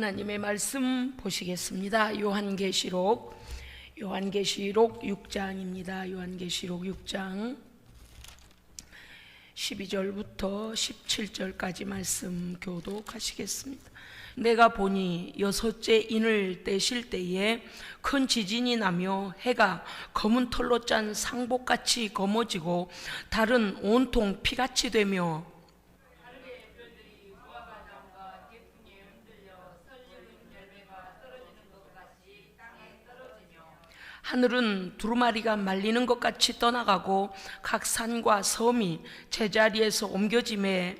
하나님의 말씀 보시겠습니다. 요한계시록 6장입니다. 요한계시록 6장 12절부터 17절까지 말씀 교독하시겠습니다. 내가 보니 여섯째 인을 떼실 때에 큰 지진이 나며 해가 검은 털로 짠 상복같이 검어지고 달은 온통 피같이 되며 하늘은 두루마리가 말리는 것 같이 떠나가고 각 산과 섬이 제자리에서 옮겨짐에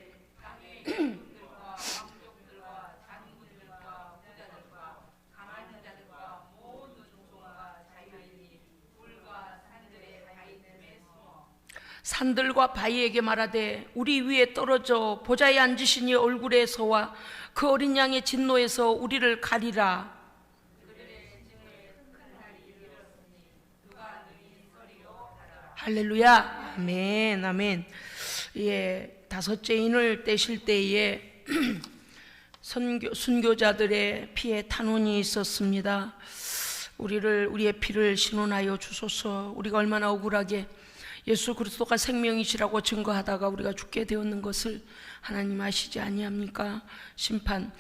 산들과 바위에게 말하되 우리 위에 떨어져 보좌에 앉으시니 얼굴에서와 그 어린 양의 진노에서 우리를 가리라. 할렐루야. 아멘. 아멘. 예, 다섯째 인을 떼실 때에 순교자들의 피에 탄원이 있었습니다. 우리의 피를 신원하여 주소서. 우리가 얼마나 억울하게 예수 그리스도가 생명이시라고 증거하다가 우리가 죽게 되었는 것을 하나님 아시지 아니합니까? 심판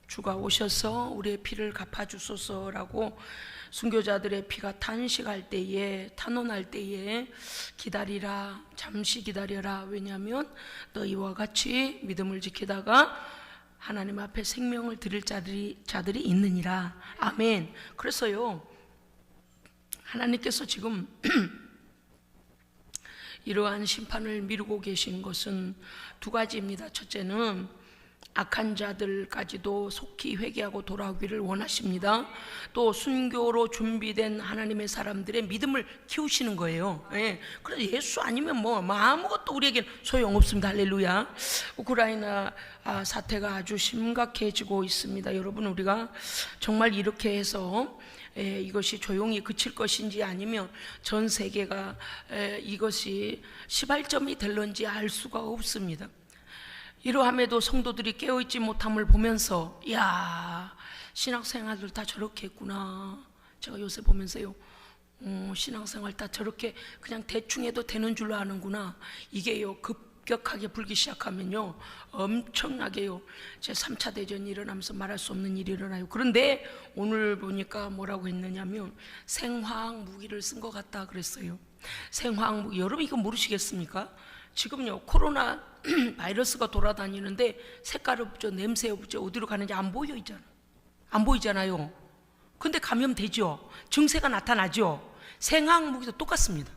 주가 오셔서 우리의 피를 갚아주소서라고 순교자들의 피가 탄식할 때에, 탄원할 때에 기다리라, 잠시 기다려라. 왜냐하면 너희와 같이 믿음을 지키다가 하나님 앞에 생명을 드릴 자들이 있느니라. 아멘. 그래서요, 하나님께서 지금 이러한 심판을 미루고 계신 것은 두 가지입니다. 첫째는 악한 자들까지도 속히 회개하고 돌아오기를 원하십니다. 또 순교로 준비된 하나님의 사람들의 믿음을 키우시는 거예요. 예. 그래서 예수 아니면 뭐 아무것도 우리에겐 소용없습니다. 할렐루야. 우크라이나 사태가 아주 심각해지고 있습니다. 여러분, 우리가 정말 이렇게 해서 이것이 조용히 그칠 것인지 아니면 전 세계가 이것이 시발점이 될런지 알 수가 없습니다. 이러함에도 성도들이 깨어있지 못함을 보면서 야, 신앙생활들 다 저렇게 했구나. 제가 요새 보면서요, 신앙생활 다 저렇게 그냥 대충 해도 되는 줄로 아는구나. 이게요, 급격하게 불기 시작하면요 엄청나게요 제3차 대전이 일어나면서 말할 수 없는 일이 일어나요. 그런데 오늘 보니까 뭐라고 했느냐면 생화학 무기를 쓴 것 같다 그랬어요. 생화학 무기, 여러분 이거 모르시겠습니까? 지금요 코로나 바이러스가 돌아다니는데 색깔 없죠, 냄새 없죠, 어디로 가는지 안 보이잖아요. 근데 감염되죠. 증세가 나타나죠. 생화학 무기도 똑같습니다.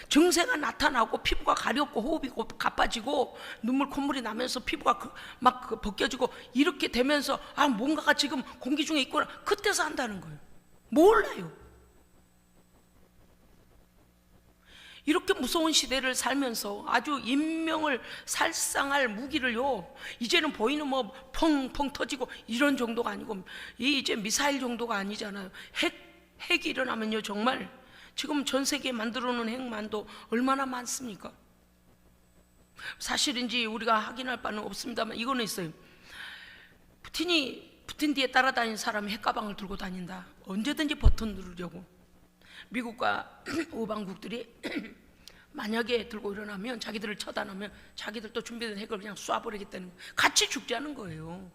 증세가 나타나고 피부가 가렵고 호흡이 가빠지고 눈물 콧물이 나면서 피부가 막 벗겨지고 이렇게 되면서 뭔가가 지금 공기 중에 있구나, 그때서 한다는 거예요. 몰라요. 이렇게 무서운 시대를 살면서 아주 인명을 살상할 무기를요, 이제는 보이는 뭐 펑펑 터지고 이런 정도가 아니고 이제 미사일 정도가 아니잖아요. 핵이 일어나면요 정말 지금 전 세계에 만들어 놓은 핵만도 얼마나 많습니까? 사실인지 우리가 확인할 바는 없습니다만 이거는 있어요. 푸틴 뒤에 따라다니는 사람이 핵가방을 들고 다닌다. 언제든지 버튼 누르려고. 미국과 우방국들이 만약에 들고 일어나면 자기들을 처단하면 자기들도 준비된 핵을 그냥 쏴버리겠다는 거예요. 같이 죽자는 거예요.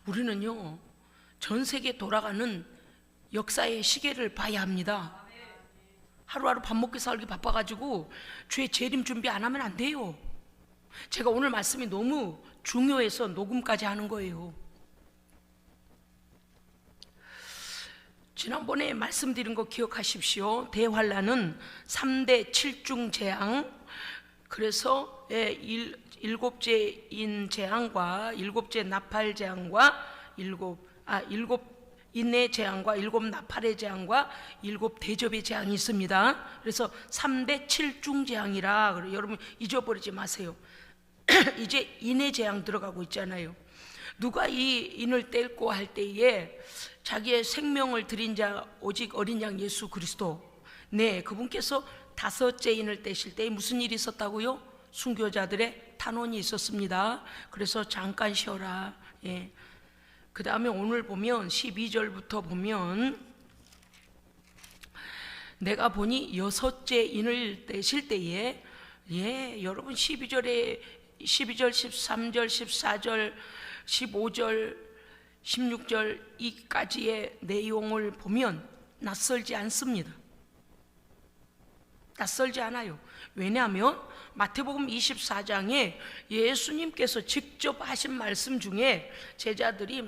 우리는요 전 세계 돌아가는 역사의 시계를 봐야 합니다. 하루하루 밥 먹기 살기 바빠가지고 주의 재림 준비 안 하면 안 돼요. 제가 오늘 말씀이 너무 중요해서 녹음까지 하는 거예요. 지난번에 말씀드린 거 기억하십시오. 대환란은 3대 7중 재앙, 그래서 일곱째 인 재앙과 일곱째 나팔 재앙과 일곱 인의 재앙과 일곱 나팔의 재앙과 일곱 대접의 재앙이 있습니다. 그래서 3대 7중 재앙이라 여러분 잊어버리지 마세요. 이제 인의 재앙 들어가고 있잖아요. 누가 이 인을 뗄고 할 때에 자기의 생명을 드린 자 오직 어린 양 예수 그리스도, 네, 그분께서 다섯째 인을 떼실 때 무슨 일이 있었다고요? 순교자들의 탄원이 있었습니다. 그래서 잠깐 쉬어라. 그 다음에 오늘 보면 12절부터 보면, 내가 보니 여섯째 인을 떼실 때에, 여러분 12절, 13절, 14절, 15절, 16절 이까지의 내용을 보면 낯설지 않습니다. 낯설지 않아요. 왜냐하면 마태복음 24장에 예수님께서 직접 하신 말씀 중에 제자들이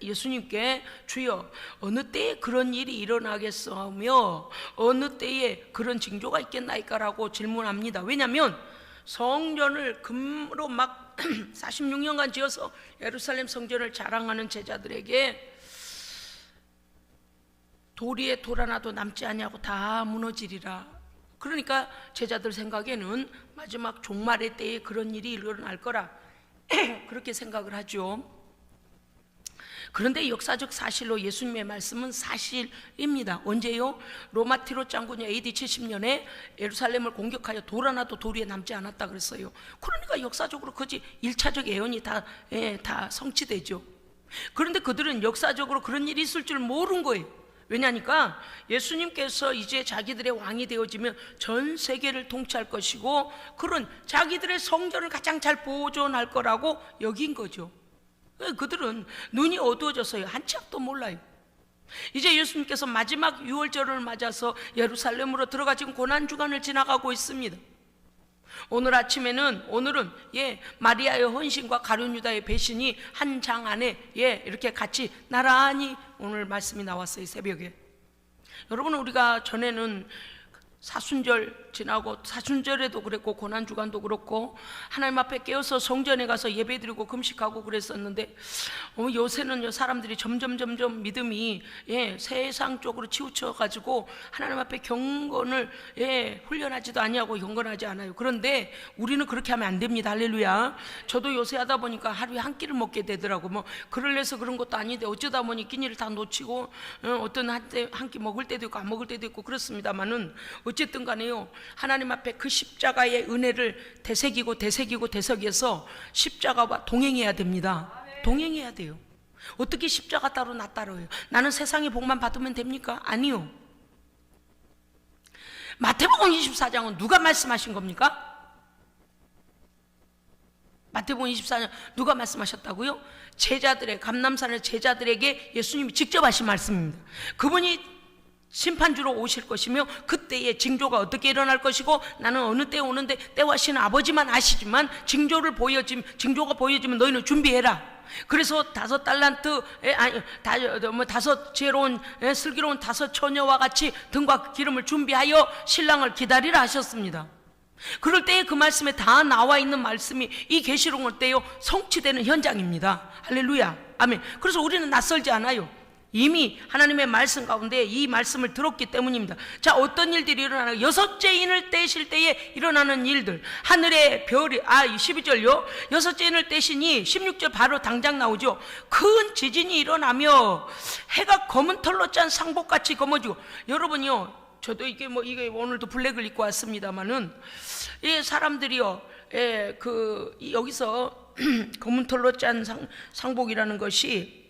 예수님께 주여 어느 때에 그런 일이 일어나겠으며 어느 때에 그런 징조가 있겠나이까라고 질문합니다. 왜냐하면 성전을 금으로 막 46년간 지어서 예루살렘 성전을 자랑하는 제자들에게 도리에 돌 하나도 남지 아니하고 다 무너지리라. 그러니까 제자들 생각에는 마지막 종말의 때에 그런 일이 일어날 거라 그렇게 생각을 하죠. 그런데 역사적 사실로 예수님의 말씀은 사실입니다. 언제요? 로마 티로 장군이 AD 70년에 예루살렘을 공격하여 돌 하나도 도리에 남지 않았다 그랬어요. 그러니까 역사적으로 그지 1차적 예언이 다 성취되죠. 그런데 그들은 역사적으로 그런 일이 있을 줄 모른 거예요. 왜냐니까 예수님께서 이제 자기들의 왕이 되어지면 전 세계를 통치할 것이고 그런 자기들의 성전을 가장 잘 보존할 거라고 여긴 거죠. 그들은 눈이 어두워졌어요. 한 치 앞도 몰라요. 이제 예수님께서 마지막 유월절을 맞아서 예루살렘으로 들어가 지금 고난주간을 지나가고 있습니다. 오늘은 마리아의 헌신과 가룟 유다의 배신이 한 장 안에 이렇게 같이 나란히 오늘 말씀이 나왔어요. 새벽에. 여러분, 우리가 전에는 사순절 지나고 사순절에도 그랬고 고난주간도 그렇고 하나님 앞에 깨어서 성전에 가서 예배드리고 금식하고 그랬었는데 요새는 사람들이 점점 믿음이 세상 쪽으로 치우쳐가지고 하나님 앞에 경건을 훈련하지도 아니하고 경건하지 않아요. 그런데 우리는 그렇게 하면 안 됩니다. 할렐루야. 저도 요새 하다 보니까 하루에 한 끼를 먹게 되더라고. 그러려서 그런 것도 아닌데 어쩌다 보니 끼니를 다 놓치고 어떤 한때 한 끼 먹을 때도 있고 안 먹을 때도 있고 그렇습니다만은 어쨌든 간에요, 하나님 앞에 그 십자가의 은혜를 되새기서 십자가와 동행해야 됩니다. 동행해야 돼요. 어떻게 십자가 따로 나 따로요? 나는 세상의 복만 받으면 됩니까? 아니요. 마태복음 24장은 누가 말씀하신 겁니까? 마태복음 24장 누가 말씀하셨다고요? 감람산의 제자들에게 예수님이 직접 하신 말씀입니다. 그분이 심판주로 오실 것이며 그때의 징조가 어떻게 일어날 것이고 나는 어느 때에 오는데 때와 시는 아버지만 아시지만 징조가 보여지면 너희는 준비해라. 그래서 5 달란트 다섯 지혜로운 슬기로운 5 처녀와 같이 등과 기름을 준비하여 신랑을 기다리라 하셨습니다. 그럴 때에 그 말씀에 다 나와 있는 말씀이 이 계시록을 때요 성취되는 현장입니다. 할렐루야, 아멘. 그래서 우리는 낯설지 않아요. 이미 하나님의 말씀 가운데 이 말씀을 들었기 때문입니다. 자, 어떤 일들이 일어나요? 6째 인을 떼실 때에 일어나는 일들. 하늘의 별이 12절요 6째 인을 떼시니 16절 바로 당장 나오죠. 큰 지진이 일어나며 해가 검은 털로 짠 상복같이 검어지고. 여러분요, 저도 이게 오늘도 블랙을 입고 왔습니다만은 이 사람들이요 여기서 검은 털로 짠 상복이라는 것이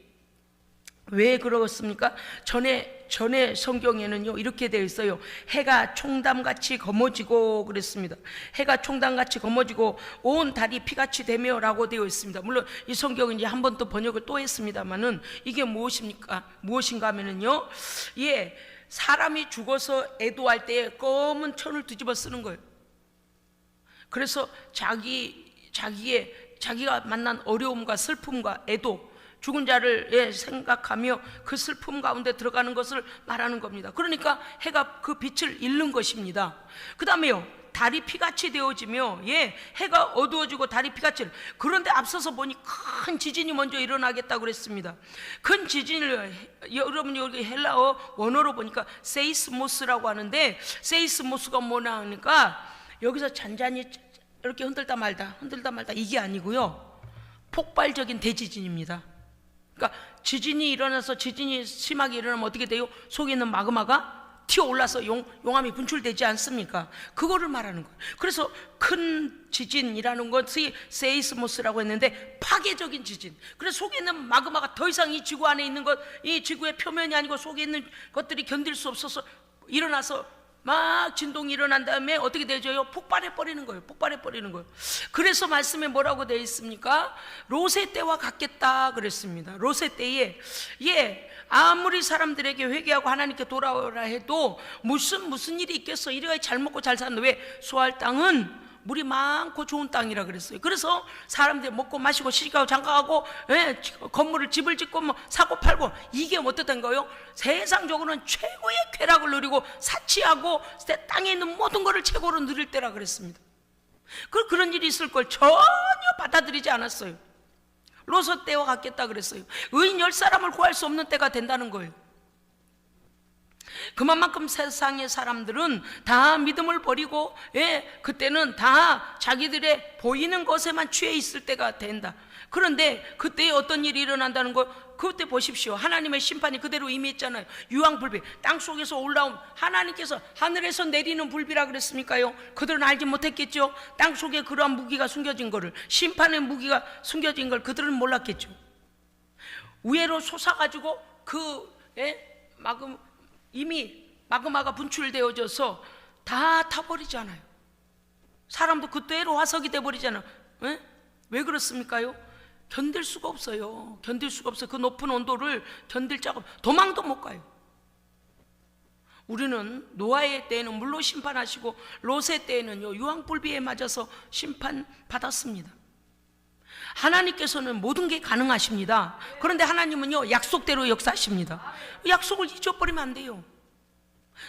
왜 그렇습니까? 전에 성경에는요 이렇게 되어 있어요. 해가 총담같이 검어지고 그랬습니다. 해가 총담같이 검어지고 온 달이 피같이 되며 라고 되어 있습니다. 물론 이 성경은 이제 한 번 또 번역을 또 했습니다만은 이게 무엇인가 하면은요, 사람이 죽어서 애도할 때 검은 천을 뒤집어 쓰는 거예요. 그래서 자기가 만난 어려움과 슬픔과 애도, 죽은 자를 생각하며 그 슬픔 가운데 들어가는 것을 말하는 겁니다. 그러니까 해가 그 빛을 잃는 것입니다. 그 다음에요, 달이 피같이 되어지며 해가 어두워지고 달이 피같이. 그런데 앞서서 보니 큰 지진이 먼저 일어나겠다고 그랬습니다. 큰 지진을 여러분이 여기 헬라어 원어로 보니까 세이스모스라고 하는데, 세이스모스가 뭐냐 하니까 여기서 잔잔히 이렇게 흔들다 말다 이게 아니고요, 폭발적인 대지진입니다. 그러니까 지진이 일어나서 지진이 심하게 일어나면 어떻게 돼요? 속에 있는 마그마가 튀어올라서 용암이 분출되지 않습니까? 그거를 말하는 거예요. 그래서 큰 지진이라는 것이 세이스모스라고 했는데 파괴적인 지진. 그래서 속에 있는 마그마가 더 이상 이 지구 안에 있는 것, 이 지구의 표면이 아니고 속에 있는 것들이 견딜 수 없어서 일어나서 막 진동이 일어난 다음에 어떻게 되죠? 폭발해 버리는 거예요. 폭발해 버리는 거예요. 그래서 말씀에 뭐라고 되어 있습니까? 롯의 때와 같겠다 그랬습니다. 롯의 때에 아무리 사람들에게 회개하고 하나님께 돌아오라 해도 무슨 일이 있겠어. 이리가 잘 먹고 잘 사는데 왜? 수할 땅은 물이 많고 좋은 땅이라 그랬어요. 그래서 사람들이 먹고 마시고 시집가고 장가가고 건물을 집을 짓고 뭐 사고 팔고 이게 어떻던 거예요? 세상적으로는 최고의 쾌락을 누리고 사치하고 땅에 있는 모든 것을 최고로 누릴 때라 그랬습니다. 그런 일이 있을 걸 전혀 받아들이지 않았어요. 롯의 때와 같겠다 그랬어요. 의인 10사람을 구할 수 없는 때가 된다는 거예요. 그만큼 세상의 사람들은 다 믿음을 버리고 그때는 다 자기들의 보이는 것에만 취해 있을 때가 된다. 그런데 그때 어떤 일이 일어난다는 거, 그때 보십시오. 하나님의 심판이 그대로 임했잖아요. 유황불비, 땅속에서 올라온 하나님께서 하늘에서 내리는 불비라 그랬습니까요? 그들은 알지 못했겠죠. 땅속에 그러한 무기가 숨겨진 거를, 심판의 무기가 숨겨진 걸 그들은 몰랐겠죠. 위로 솟아가지고 이미 마그마가 분출되어져서 다 타버리잖아요. 사람도 그대로 화석이 돼버리잖아요. 왜 그렇습니까요? 견딜 수가 없어요. 견딜 수가 없어요. 그 높은 온도를 견딜 자가 도망도 못 가요. 우리는 노아의 때에는 물로 심판하시고 롯의 때에는요 유황불비에 맞아서 심판받았습니다. 하나님께서는 모든 게 가능하십니다. 그런데 하나님은요 약속대로 역사하십니다. 약속을 잊어버리면 안 돼요.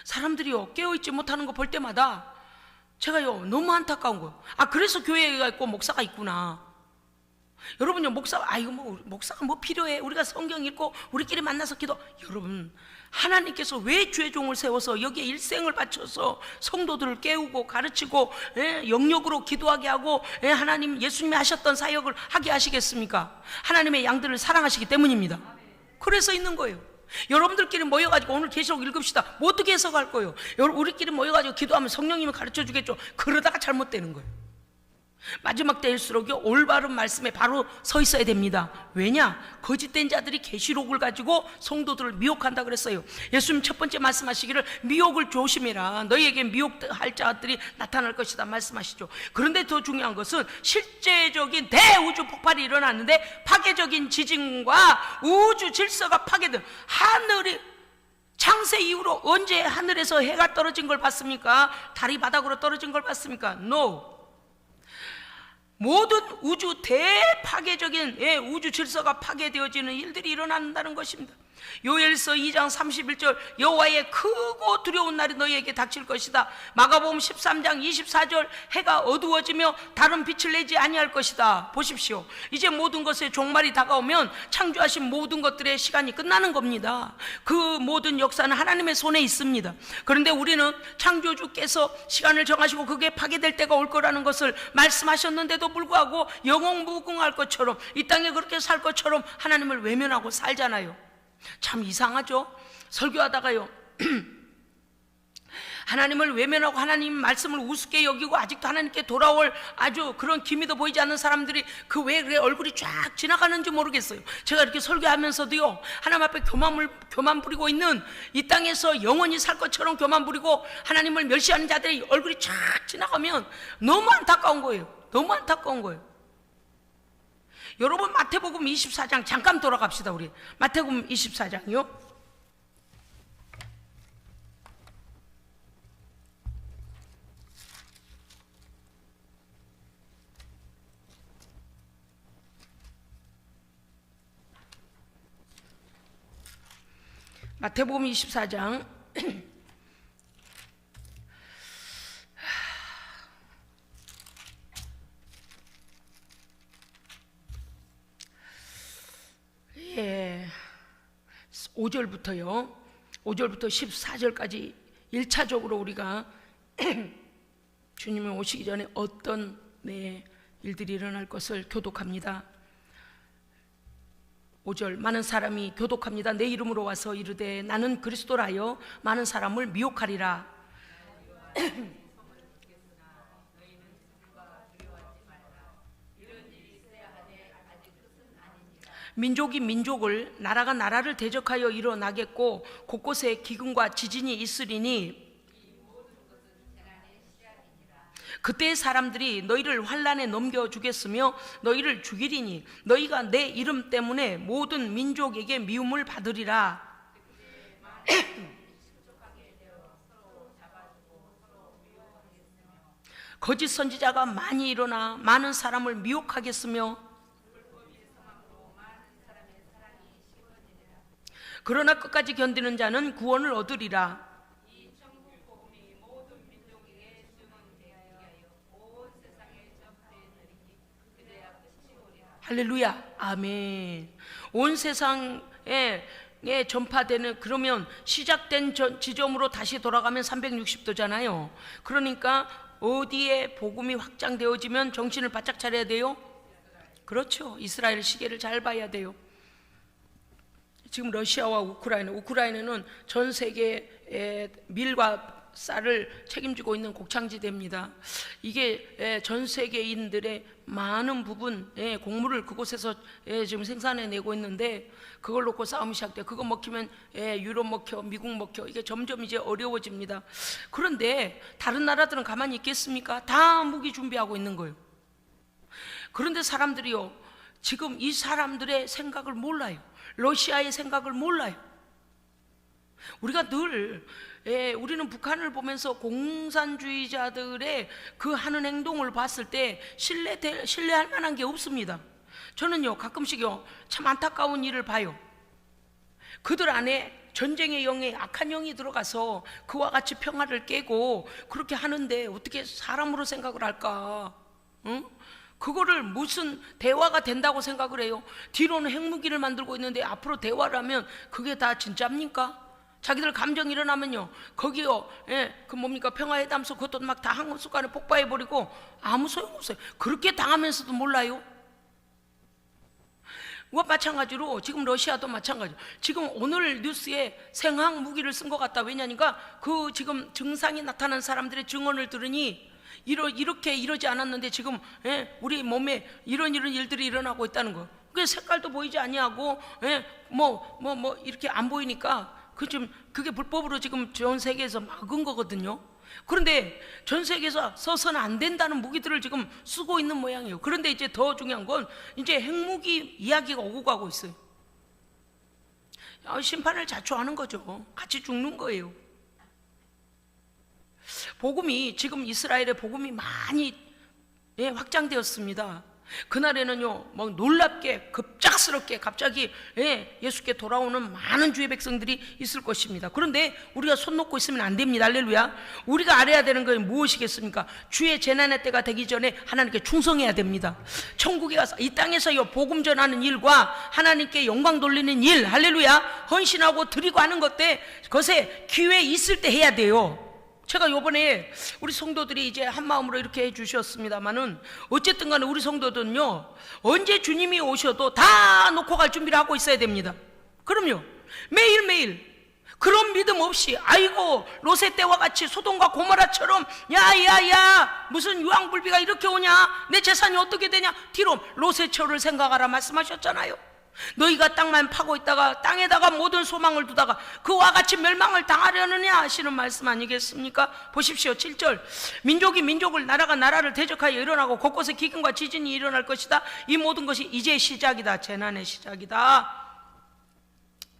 사람들이요 깨어있지 못하는 거 볼 때마다 제가요 너무 안타까운 거예요. 그래서 교회가 있고 목사가 있구나. 여러분요 목사가 뭐 필요해? 우리가 성경 읽고 우리끼리 만나서 기도. 여러분, 하나님께서 왜 주의 종을 세워서 여기에 일생을 바쳐서 성도들을 깨우고 가르치고 영역으로 기도하게 하고 하나님 예수님이 하셨던 사역을 하게 하시겠습니까? 하나님의 양들을 사랑하시기 때문입니다. 그래서 있는 거예요. 여러분들끼리 모여가지고 오늘 계시록 읽읍시다. 뭐 어떻게 해석할 거예요? 우리끼리 모여가지고 기도하면 성령님이 가르쳐 주겠죠. 그러다가 잘못되는 거예요. 마지막 때일수록요 올바른 말씀에 바로 서 있어야 됩니다. 왜냐? 거짓된 자들이 계시록을 가지고 성도들을 미혹한다 그랬어요. 예수님 첫 번째 말씀하시기를 미혹을 조심해라. 너희에게 미혹할 자들이 나타날 것이다 말씀하시죠. 그런데 더 중요한 것은 실제적인 대우주 폭발이 일어났는데 파괴적인 지진과 우주 질서가 파괴된 하늘이 창세 이후로 언제 하늘에서 해가 떨어진 걸 봤습니까? 달이 바닥으로 떨어진 걸 봤습니까? No. 모든 우주 대파괴적인 우주 질서가 파괴되어지는 일들이 일어난다는 것입니다. 요엘서 2장 31절 여호와의 크고 두려운 날이 너희에게 닥칠 것이다. 마가복음 13장 24절 해가 어두워지며 다른 빛을 내지 아니할 것이다. 보십시오. 이제 모든 것의 종말이 다가오면 창조하신 모든 것들의 시간이 끝나는 겁니다. 그 모든 역사는 하나님의 손에 있습니다. 그런데 우리는 창조주께서 시간을 정하시고 그게 파괴될 때가 올 거라는 것을 말씀하셨는데도 불구하고 영웅무궁할 것처럼 이 땅에 그렇게 살 것처럼 하나님을 외면하고 살잖아요. 참 이상하죠? 설교하다가요 하나님을 외면하고 하나님 말씀을 우습게 여기고 아직도 하나님께 돌아올 아주 그런 기미도 보이지 않는 사람들이 그 왜 그래 얼굴이 쫙 지나가는지 모르겠어요. 제가 이렇게 설교하면서도요 하나님 앞에 교만 부리고 있는 이 땅에서 영원히 살 것처럼 교만 부리고 하나님을 멸시하는 자들이 얼굴이 쫙 지나가면 너무 안타까운 거예요. 너무 안타까운 거예요. 여러분 마태복음 24장 잠깐 돌아갑시다. 우리 마태복음 24장이요 마태복음 24장 예, 5절부터 14절까지 1차적으로 우리가 주님이 오시기 전에 어떤 일들이 일어날 것을 교독합니다. 5절 많은 사람이 교독합니다. 내 이름으로 와서 이르되 나는 그리스도라 하여 많은 사람을 미혹하리라. 민족이 민족을, 나라가 나라를 대적하여 일어나겠고 곳곳에 기근과 지진이 있으리니 그때 사람들이 너희를 환난에 넘겨주겠으며 너희를 죽이리니 너희가 내 이름 때문에 모든 민족에게 미움을 받으리라. 거짓 선지자가 많이 일어나 많은 사람을 미혹하겠으며 그러나 끝까지 견디는 자는 구원을 얻으리라. 할렐루야, 아멘. 온 세상에 전파되는, 그러면 시작된 지점으로 다시 돌아가면 360도잖아요. 그러니까 어디에 복음이 확장되어지면 정신을 바짝 차려야 돼요? 그렇죠. 이스라엘 시계를 잘 봐야 돼요. 지금 러시아와 우크라이나는 전 세계의 밀과 쌀을 책임지고 있는 곡창지대입니다. 이게 전 세계인들의 많은 부분 곡물을 그곳에서 지금 생산해내고 있는데 그걸 놓고 싸움이 시작돼요. 그거 먹히면 유럽 먹혀, 미국 먹혀. 이게 점점 이제 어려워집니다. 그런데 다른 나라들은 가만히 있겠습니까? 다 무기 준비하고 있는 거예요. 그런데 사람들이요, 지금 이 사람들의 생각을 몰라요. 러시아의 생각을 몰라요. 우리가 늘 우리는 북한을 보면서 공산주의자들의 그 하는 행동을 봤을 때 신뢰할 만한 게 없습니다. 저는요 가끔씩요 참 안타까운 일을 봐요. 그들 안에 전쟁의 영에 악한 영이 들어가서 그와 같이 평화를 깨고 그렇게 하는데 어떻게 사람으로 생각을 할까? 응? 그거를 무슨 대화가 된다고 생각을 해요? 뒤로는 핵무기를 만들고 있는데 앞으로 대화를 하면 그게 다 진짜입니까? 자기들 감정 일어나면요 거기요 그 뭡니까 평화회담소 그것도 막 다 한순간에 폭파해버리고 아무 소용없어요. 그렇게 당하면서도 몰라요. 마찬가지로 지금 러시아도 마찬가지로 지금 오늘 뉴스에 생화학 무기를 쓴 것 같다. 왜냐니까 그 지금 증상이 나타난 사람들의 증언을 들으니 이렇게 이러지 않았는데 지금 우리 몸에 이런 일들이 일어나고 있다는 거. 그 색깔도 보이지 아니하고 뭐 이렇게 안 보이니까 그게 불법으로 지금 전 세계에서 막은 거거든요. 그런데 전 세계에서 써서는 안 된다는 무기들을 지금 쓰고 있는 모양이에요. 그런데 이제 더 중요한 건 이제 핵무기 이야기가 오고 가고 있어요. 심판을 자초하는 거죠. 같이 죽는 거예요. 복음이 지금 이스라엘의 복음이 많이 확장되었습니다. 그날에는요 막 놀랍게 급작스럽게 갑자기 예수께 돌아오는 많은 주의 백성들이 있을 것입니다. 그런데 우리가 손 놓고 있으면 안 됩니다. 할렐루야. 우리가 알아야 되는 건 무엇이겠습니까? 주의 재난의 때가 되기 전에 하나님께 충성해야 됩니다. 천국에 가서 이 땅에서요 복음 전하는 일과 하나님께 영광 돌리는 일, 할렐루야, 헌신하고 드리고 하는 것 때 그것에 기회 있을 때 해야 돼요. 제가 요번에 우리 성도들이 이제 한마음으로 이렇게 해주셨습니다만은 어쨌든 간에 우리 성도들은요 언제 주님이 오셔도 다 놓고 갈 준비를 하고 있어야 됩니다. 그럼요 매일매일 그런 믿음 없이 아이고 롯의 때와 같이 소돔과 고모라처럼 야야야 무슨 유황불비가 이렇게 오냐, 내 재산이 어떻게 되냐, 뒤로 롯의 처를 생각하라 말씀하셨잖아요. 너희가 땅만 파고 있다가 땅에다가 모든 소망을 두다가 그와 같이 멸망을 당하려느냐 하시는 말씀 아니겠습니까? 보십시오. 7절 민족이 민족을, 나라가 나라를 대적하여 일어나고 곳곳에 기근과 지진이 일어날 것이다. 이 모든 것이 이제 시작이다. 재난의 시작이다.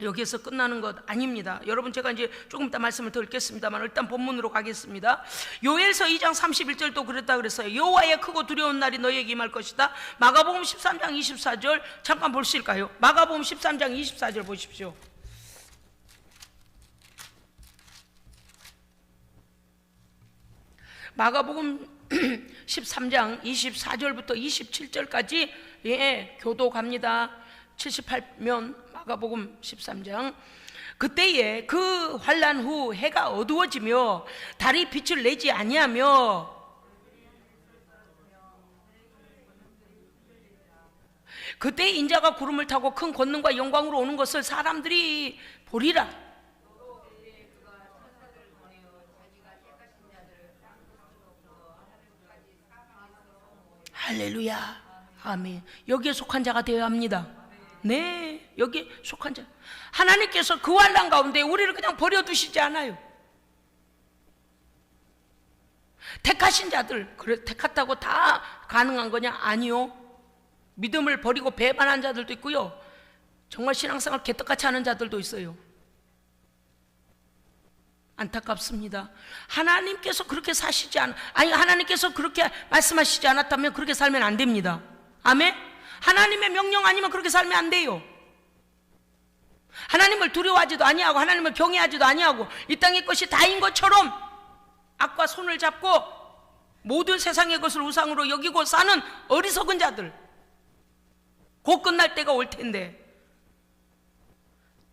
여기에서 끝나는 것 아닙니다. 여러분 제가 이제 조금 이따 말씀을 더 읽겠습니다만 일단 본문으로 가겠습니다. 요엘서 2장 31절도 그랬다 그랬어요. 여호와의 크고 두려운 날이 너희에게 임할 것이다. 마가복음 13장 24절 잠깐 보실까요? 마가복음 13장 24절 보십시오. 마가복음 13장 24절부터 27절까지 교도갑니다. 78면 마가복음 13장. 그때에 그 환난 후 해가 어두워지며 달이 빛을 내지 아니하며 그때 인자가 구름을 타고 큰 권능과 영광으로 오는 것을 사람들이 보리라. 할렐루야, 아멘. 여기에 속한 자가 되어야 합니다. 네, 여기에 속한 자. 하나님께서 그 환난 가운데 우리를 그냥 버려두시지 않아요. 택하신 자들, 그래 택했다고 다 가능한 거냐? 아니요. 믿음을 버리고 배반한 자들도 있고요, 정말 신앙생활 개떡같이 하는 자들도 있어요. 안타깝습니다. 하나님께서 그렇게 사시지 하나님께서 그렇게 말씀하시지 않았다면 그렇게 살면 안 됩니다. 아멘? 하나님의 명령 아니면 그렇게 살면 안 돼요. 하나님을 두려워하지도 아니하고 하나님을 경외하지도 아니하고 이 땅의 것이 다인 것처럼 악과 손을 잡고 모든 세상의 것을 우상으로 여기고 사는 어리석은 자들, 곧 끝날 때가 올 텐데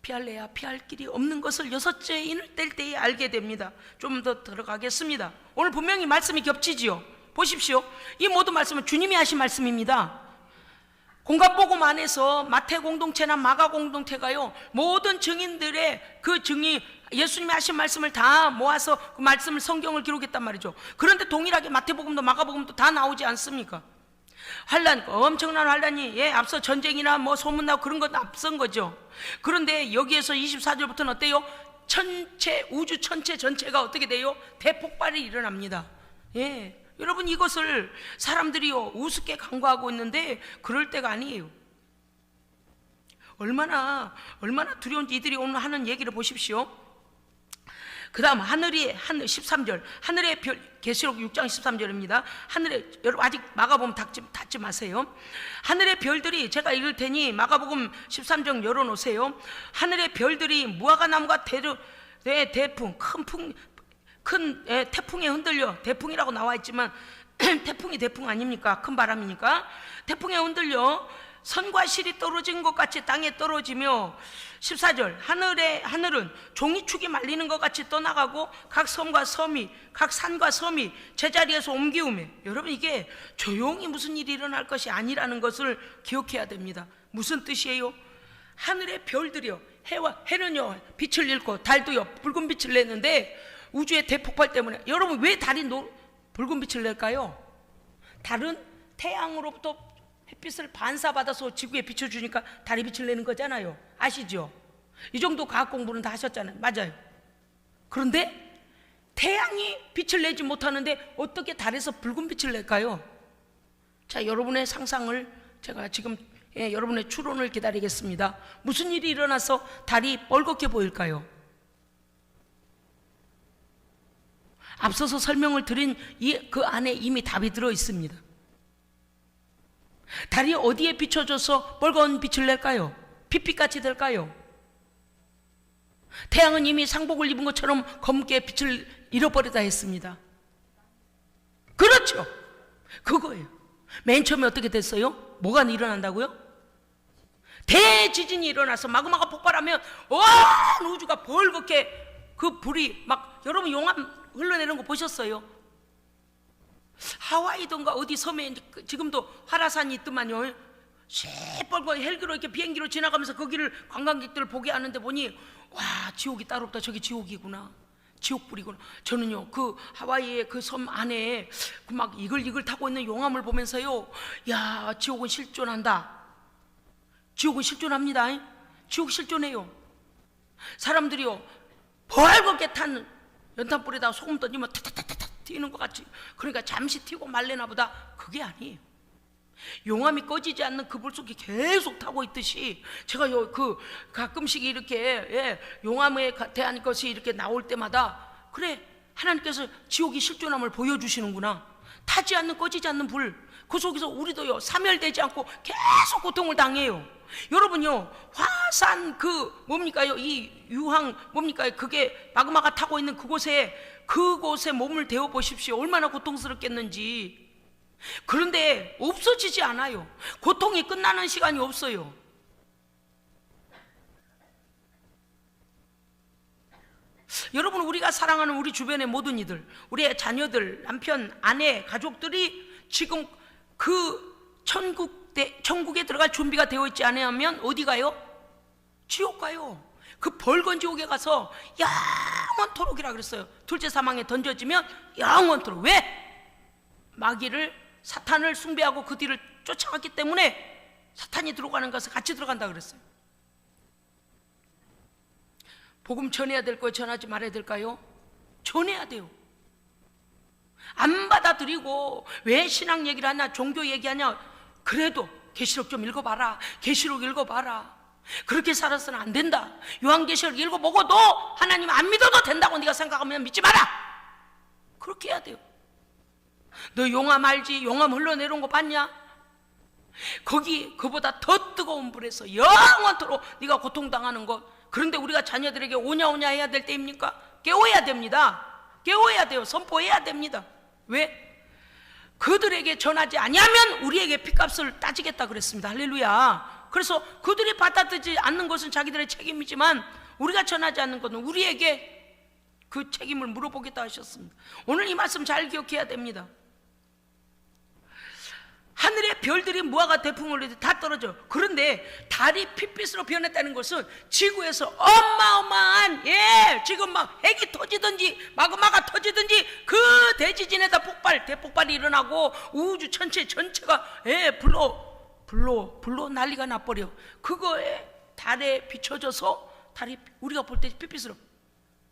피할래야 피할 길이 없는 것을 여섯째 인을 뗄 때에 알게 됩니다. 좀 더 들어가겠습니다. 오늘 분명히 말씀이 겹치지요. 보십시오. 이 모든 말씀은 주님이 하신 말씀입니다. 공간복음 안에서 마태 공동체나 마가 공동체가요, 모든 증인들의 그 증인, 예수님이 하신 말씀을 다 모아서 그 말씀을, 성경을 기록했단 말이죠. 그런데 동일하게 마태복음도 마가복음도 다 나오지 않습니까? 환란, 엄청난 환란이 앞서 전쟁이나 뭐 소문나고 그런 건 앞선 거죠. 그런데 여기에서 24절부터는 어때요? 천체, 우주 천체 전체가 어떻게 돼요? 대폭발이 일어납니다. 여러분, 이것을 사람들이요 우습게 간과하고 있는데 그럴 때가 아니에요. 얼마나 두려운지 이들이 오늘 하는 얘기를 보십시오. 그 다음 하늘 13절, 하늘의 별, 계시록 6장 13절입니다. 하늘에, 여러분 아직 마가복음 닫지 마세요. 하늘의 별들이, 제가 읽을 테니 마가복음 13장 열어놓으세요. 하늘의 별들이 무화과나무가 대풍, 큰 태풍에 흔들려, 대풍이라고 나와 있지만 태풍이 대풍 아닙니까? 큰 바람이니까. 태풍에 흔들려 선과 실이 떨어진 것 같이 땅에 떨어지며, 14절, 하늘은 종이축이 말리는 것 같이 떠나가고 각 섬과 섬이, 각 산과 섬이 제자리에서 옮기우며. 여러분, 이게 조용히 무슨 일이 일어날 것이 아니라는 것을 기억해야 됩니다. 무슨 뜻이에요? 하늘의 별들이요, 해는요 빛을 잃고 달도요 붉은 빛을 내는데, 우주의 대폭발 때문에, 여러분 왜 달이 붉은 빛을 낼까요? 달은 태양으로부터 햇빛을 반사받아서 지구에 비춰주니까 달이 빛을 내는 거잖아요. 아시죠? 이 정도 과학 공부는 다 하셨잖아요. 맞아요. 그런데 태양이 빛을 내지 못하는데 어떻게 달에서 붉은 빛을 낼까요? 자, 여러분의 상상을 제가 지금 여러분의 추론을 기다리겠습니다. 무슨 일이 일어나서 달이 뻘겋게 보일까요? 앞서서 설명을 드린 그 안에 이미 답이 들어 있습니다. 달이 어디에 비춰져서 뻘건 빛을 낼까요? 빛빛같이 될까요? 태양은 이미 상복을 입은 것처럼 검게 빛을 잃어버리다 했습니다. 그렇죠, 그거예요. 맨 처음에 어떻게 됐어요? 뭐가 일어난다고요? 대지진이 일어나서 마그마가 폭발하면 온 우주가 벌겋게 그 불이 막, 여러분 용암 흘러내는 거 보셨어요? 하와이던가 어디 섬에 지금도 화라산이 있더만요. 새빨간 헬기로 이렇게 비행기로 지나가면서 거기를 관광객들을 보게 하는데 보니, 와, 지옥이 따로 없다. 저기 지옥이구나, 지옥불이구나. 저는요 그 하와이의 그 섬 안에 그 막 이글 타고 있는 용암을 보면서요, 야, 지옥은 실존한다. 지옥은 실존합니다. 지옥 실존해요. 사람들이요 벌겋게 탄 연탄불에다가 소금 던지면 타타타타 튀는 것 같이, 그러니까 잠시 튀고 말래나 보다. 그게 아니에요. 용암이 꺼지지 않는 그 불 속에 계속 타고 있듯이, 제가 그 가끔씩 이렇게 용암에 대한 것이 이렇게 나올 때마다, 그래, 하나님께서 지옥이 실존함을 보여주시는구나. 타지 않는, 꺼지지 않는 불, 그 속에서 우리도요 사멸되지 않고 계속 고통을 당해요. 여러분요, 화산 그 뭡니까요? 이 유황 뭡니까? 그게 마그마가 타고 있는 그곳에 몸을 대어 보십시오. 얼마나 고통스럽겠는지. 그런데 없어지지 않아요. 고통이 끝나는 시간이 없어요. 여러분, 우리가 사랑하는 우리 주변의 모든 이들, 우리의 자녀들, 남편, 아내, 가족들이 지금 그 천국 천국에 들어갈 준비가 되어 있지 않으면 어디 가요? 지옥 가요. 그 벌건 지옥에 가서 영원토록이라 그랬어요. 둘째 사망에 던져지면 영원토록. 왜? 마귀를, 사탄을 숭배하고 그 뒤를 쫓아갔기 때문에 사탄이 들어가는 것을 같이 들어간다 그랬어요. 복음 전해야 될 거예요? 전하지 말아야 될까요? 전해야 돼요. 안 받아들이고 왜 신앙 얘기를 하냐, 종교 얘기하냐. 그래도 계시록 좀 읽어봐라. 계시록 읽어봐라. 그렇게 살아서는 안 된다. 요한계시록 읽어보고도 하나님 안 믿어도 된다고 네가 생각하면 믿지 마라. 그렇게 해야 돼요. 너 용암 알지? 용암 흘러내려온 거 봤냐? 거기 그보다 더 뜨거운 불에서 영원토록 네가 고통당하는 것. 그런데 우리가 자녀들에게 오냐 오냐 해야 될 때입니까? 깨워야 됩니다. 깨워야 돼요. 선포해야 됩니다. 왜? 그들에게 전하지 아니하면 우리에게 핏값을 따지겠다 그랬습니다. 할렐루야. 그래서 그들이 받아들이지 않는 것은 자기들의 책임이지만 우리가 전하지 않는 것은 우리에게 그 책임을 물어보겠다 하셨습니다. 오늘 이 말씀 잘 기억해야 됩니다. 하늘의 별들이 무화과 태풍을 다 떨어져. 그런데 달이 핏빛으로 변했다는 것은 지구에서 어마어마한, 지금 막 핵이 터지든지 마그마가 터지든지 그 대지진에다 대폭발이 일어나고 우주 전체가 불로 난리가 나버려. 그거에 달에 비춰져서 달이 우리가 볼 때 핏빛으로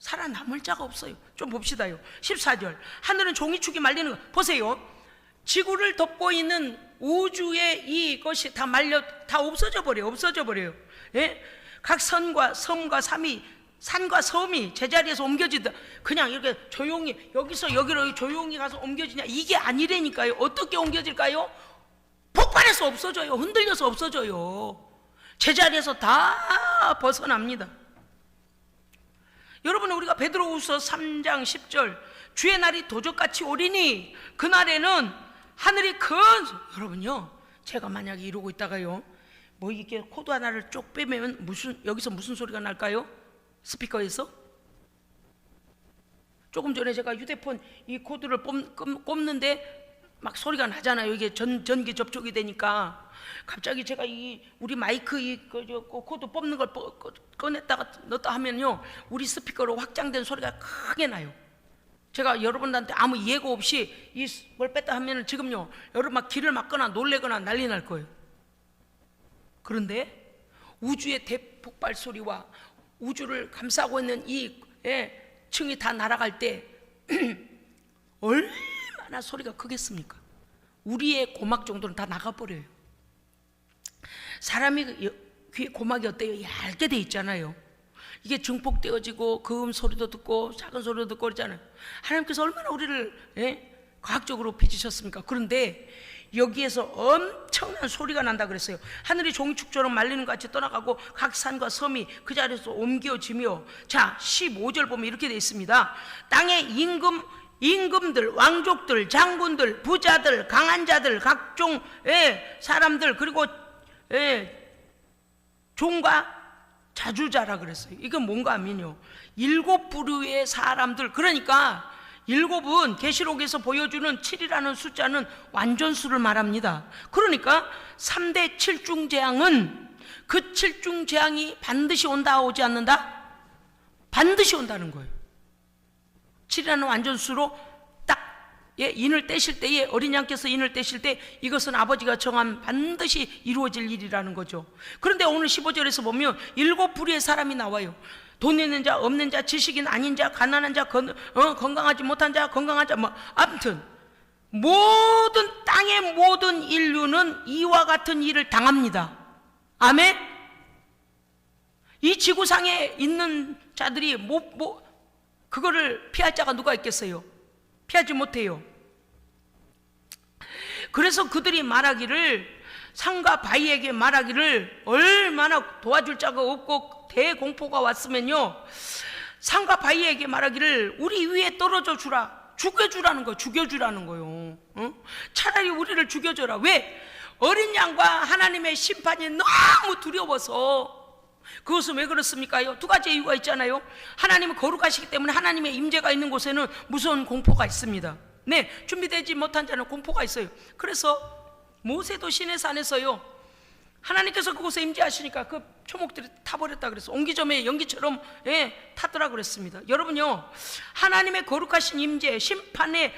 살아남을 자가 없어요. 좀 봅시다요. 14절. 하늘은 종이축이 말리는 거 보세요. 지구를 덮고 있는 우주의 이것이 다 없어져 버려요. 각 선과 섬과 산과 섬이 제자리에서 옮겨지다. 그냥 이렇게 조용히 여기서 여기로 조용히 가서 옮겨지냐, 이게 아니라니까요. 어떻게 옮겨질까요? 폭발해서 없어져요. 흔들려서 없어져요. 제자리에서 다 벗어납니다. 여러분, 우리가 베드로후서 3장 10절 주의 날이 도적같이 오리니 그날에는 하늘이 여러분요, 제가 만약에 이러고 있다가요, 뭐 이렇게 코드 하나를 쪽 빼면 여기서 무슨 소리가 날까요? 스피커에서? 조금 전에 제가 휴대폰 이 코드를 꼽는데 막 소리가 나잖아요. 이게 전기 접촉이 되니까. 갑자기 제가 우리 마이크 코드 뽑는 걸 꺼냈다가 넣었다 하면요, 우리 스피커로 확장된 소리가 크게 나요. 제가 여러분들한테 아무 예고 없이 뭘 뺐다 하면 지금요, 여러분 막 기를 막거나 놀래거나 난리 날 거예요. 그런데 우주의 대폭발 소리와 우주를 감싸고 있는 이 층이 다 날아갈 때 얼마나 소리가 크겠습니까? 우리의 고막 정도는 다 나가버려요. 사람이 귀에 고막이 어때요? 얇게 돼 있잖아요. 이게 증폭되어지고 그 소리도 듣고 작은 소리도 듣고 그러잖아요. 하나님께서 얼마나 우리를 과학적으로 빚으셨습니까? 그런데 여기에서 엄청난 소리가 난다 그랬어요. 하늘이 종이축처럼 말리는 것 같이 떠나가고 각 산과 섬이 그 자리에서 옮겨지며, 자 15절 보면 이렇게 되어 있습니다. 땅의 임금들, 왕족들, 장군들, 부자들, 강한 자들, 각종 사람들, 그리고 종과 자주자라 그랬어요. 이건 뭔가 하면요, 7부류의 사람들. 그러니까 7은 계시록에서 보여주는 7이라는 숫자는 완전수를 말합니다. 그러니까 3대 7중재앙은 그 7중재앙이 반드시 온다 오지 않는다? 반드시 온다는 거예요. 7이라는 완전수로 딱 인을 떼실 때에, 어린 양께서 인을 떼실 때 이것은 아버지가 정한 반드시 이루어질 일이라는 거죠. 그런데 오늘 15절에서 보면 7부류의 사람이 나와요. 돈 있는 자, 없는 자, 지식인 아닌 자, 가난한 자, 건강하지 못한 자, 건강한 자, 아무튼 모든 땅의 모든 인류는 이와 같은 일을 당합니다. 아멘. 이 지구상에 있는 자들이 그거를 피할 자가 누가 있겠어요? 피하지 못해요. 그래서 그들이 말하기를, 산과 바위에게 말하기를, 얼마나 도와줄 자가 없고 대공포가 왔으면요, 산과 바위에게 말하기를 우리 위에 떨어져 주라, 죽여주라는 거예요. 죽여주라는 거예요. 차라리 우리를 죽여줘라. 왜? 어린 양과 하나님의 심판이 너무 두려워서. 그것은 왜 그렇습니까? 두 가지 이유가 있잖아요. 하나님은 거룩하시기 때문에 하나님의 임재가 있는 곳에는 무서운 공포가 있습니다. 네, 준비되지 못한 자는 공포가 있어요. 그래서 모세도 시내 산에서요, 하나님께서 그곳에 임재하시니까 그 초목들이 타버렸다 그래서 옹기점에 연기처럼 타더라 그랬습니다. 여러분요, 하나님의 거룩하신 임재, 심판의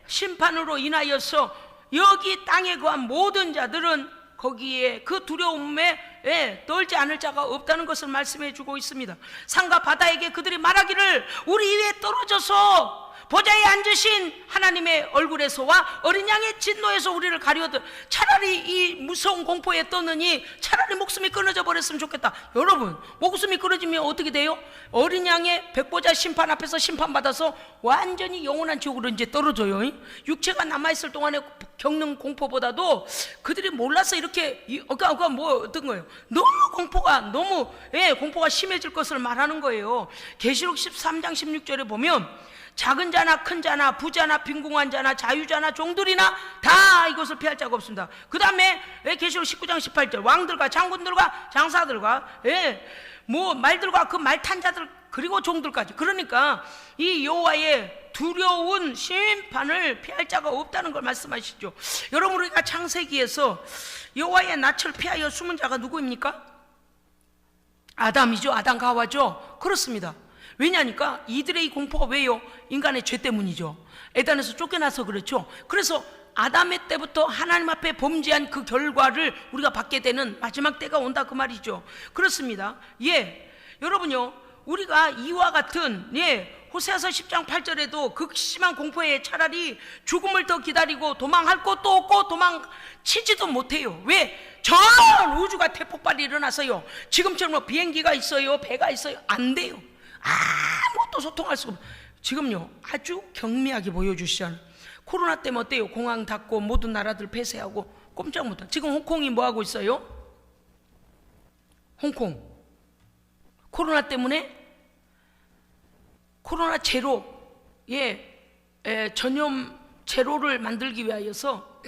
심판으로 인하여서 여기 땅에 거한 모든 자들은 거기에 그 두려움에 떨지 않을 자가 없다는 것을 말씀해 주고 있습니다. 산과 바다에게 그들이 말하기를 우리 위에 떨어져서 보좌에 앉으신 하나님의 얼굴에서와 어린 양의 진노에서 우리를 가려들, 차라리 이 무서운 공포에 떠느니 차라리 목숨이 끊어져 버렸으면 좋겠다. 여러분, 목숨이 끊어지면 어떻게 돼요? 어린 양의 백보자 심판 앞에서 심판받아서 완전히 영원한 지옥으로 이제 떨어져요. 육체가 남아있을 동안에 겪는 공포보다도 그들이 몰라서 이렇게 어떤 거예요? 너무 공포가 심해질 것을 말하는 거예요. 계시록 13장 16절에 보면 작은 자나 큰 자나 부자나 빈궁한 자나 자유자나 종들이나 다 이것을 피할 자가 없습니다. 그 다음에 계시록 19장 18절 왕들과 장군들과 장사들과 말들과 그 말 탄 자들 그리고 종들까지, 그러니까 이 여호와의 두려운 심판을 피할 자가 없다는 걸 말씀하시죠. 여러분, 우리가 창세기에서 여호와의 낯을 피하여 숨은 자가 누구입니까? 아담이죠. 아담과 하와죠. 그렇습니다. 왜냐니까 이들의 이 공포가 왜요? 인간의 죄 때문이죠. 에덴에서 쫓겨나서 그렇죠. 그래서 아담의 때부터 하나님 앞에 범죄한 그 결과를 우리가 받게 되는 마지막 때가 온다 그 말이죠. 그렇습니다. 여러분요, 우리가 이와 같은 호세아서 10장 8절에도 극심한 공포에 차라리 죽음을 더 기다리고 도망할 곳도 없고 도망치지도 못해요. 왜? 전 우주가 대폭발이 일어나서요, 지금처럼 비행기가 있어요, 배가 있어요, 안 돼요. 아무것도 소통할 수가 없어요. 지금요, 아주 경미하게 보여주시잖아요. 코로나 때문에 어때요? 공항 닫고 모든 나라들 폐쇄하고 꼼짝 못하고. 지금 홍콩이 뭐하고 있어요? 홍콩 코로나 때문에 코로나 제로, 전염 제로를 만들기 위하여서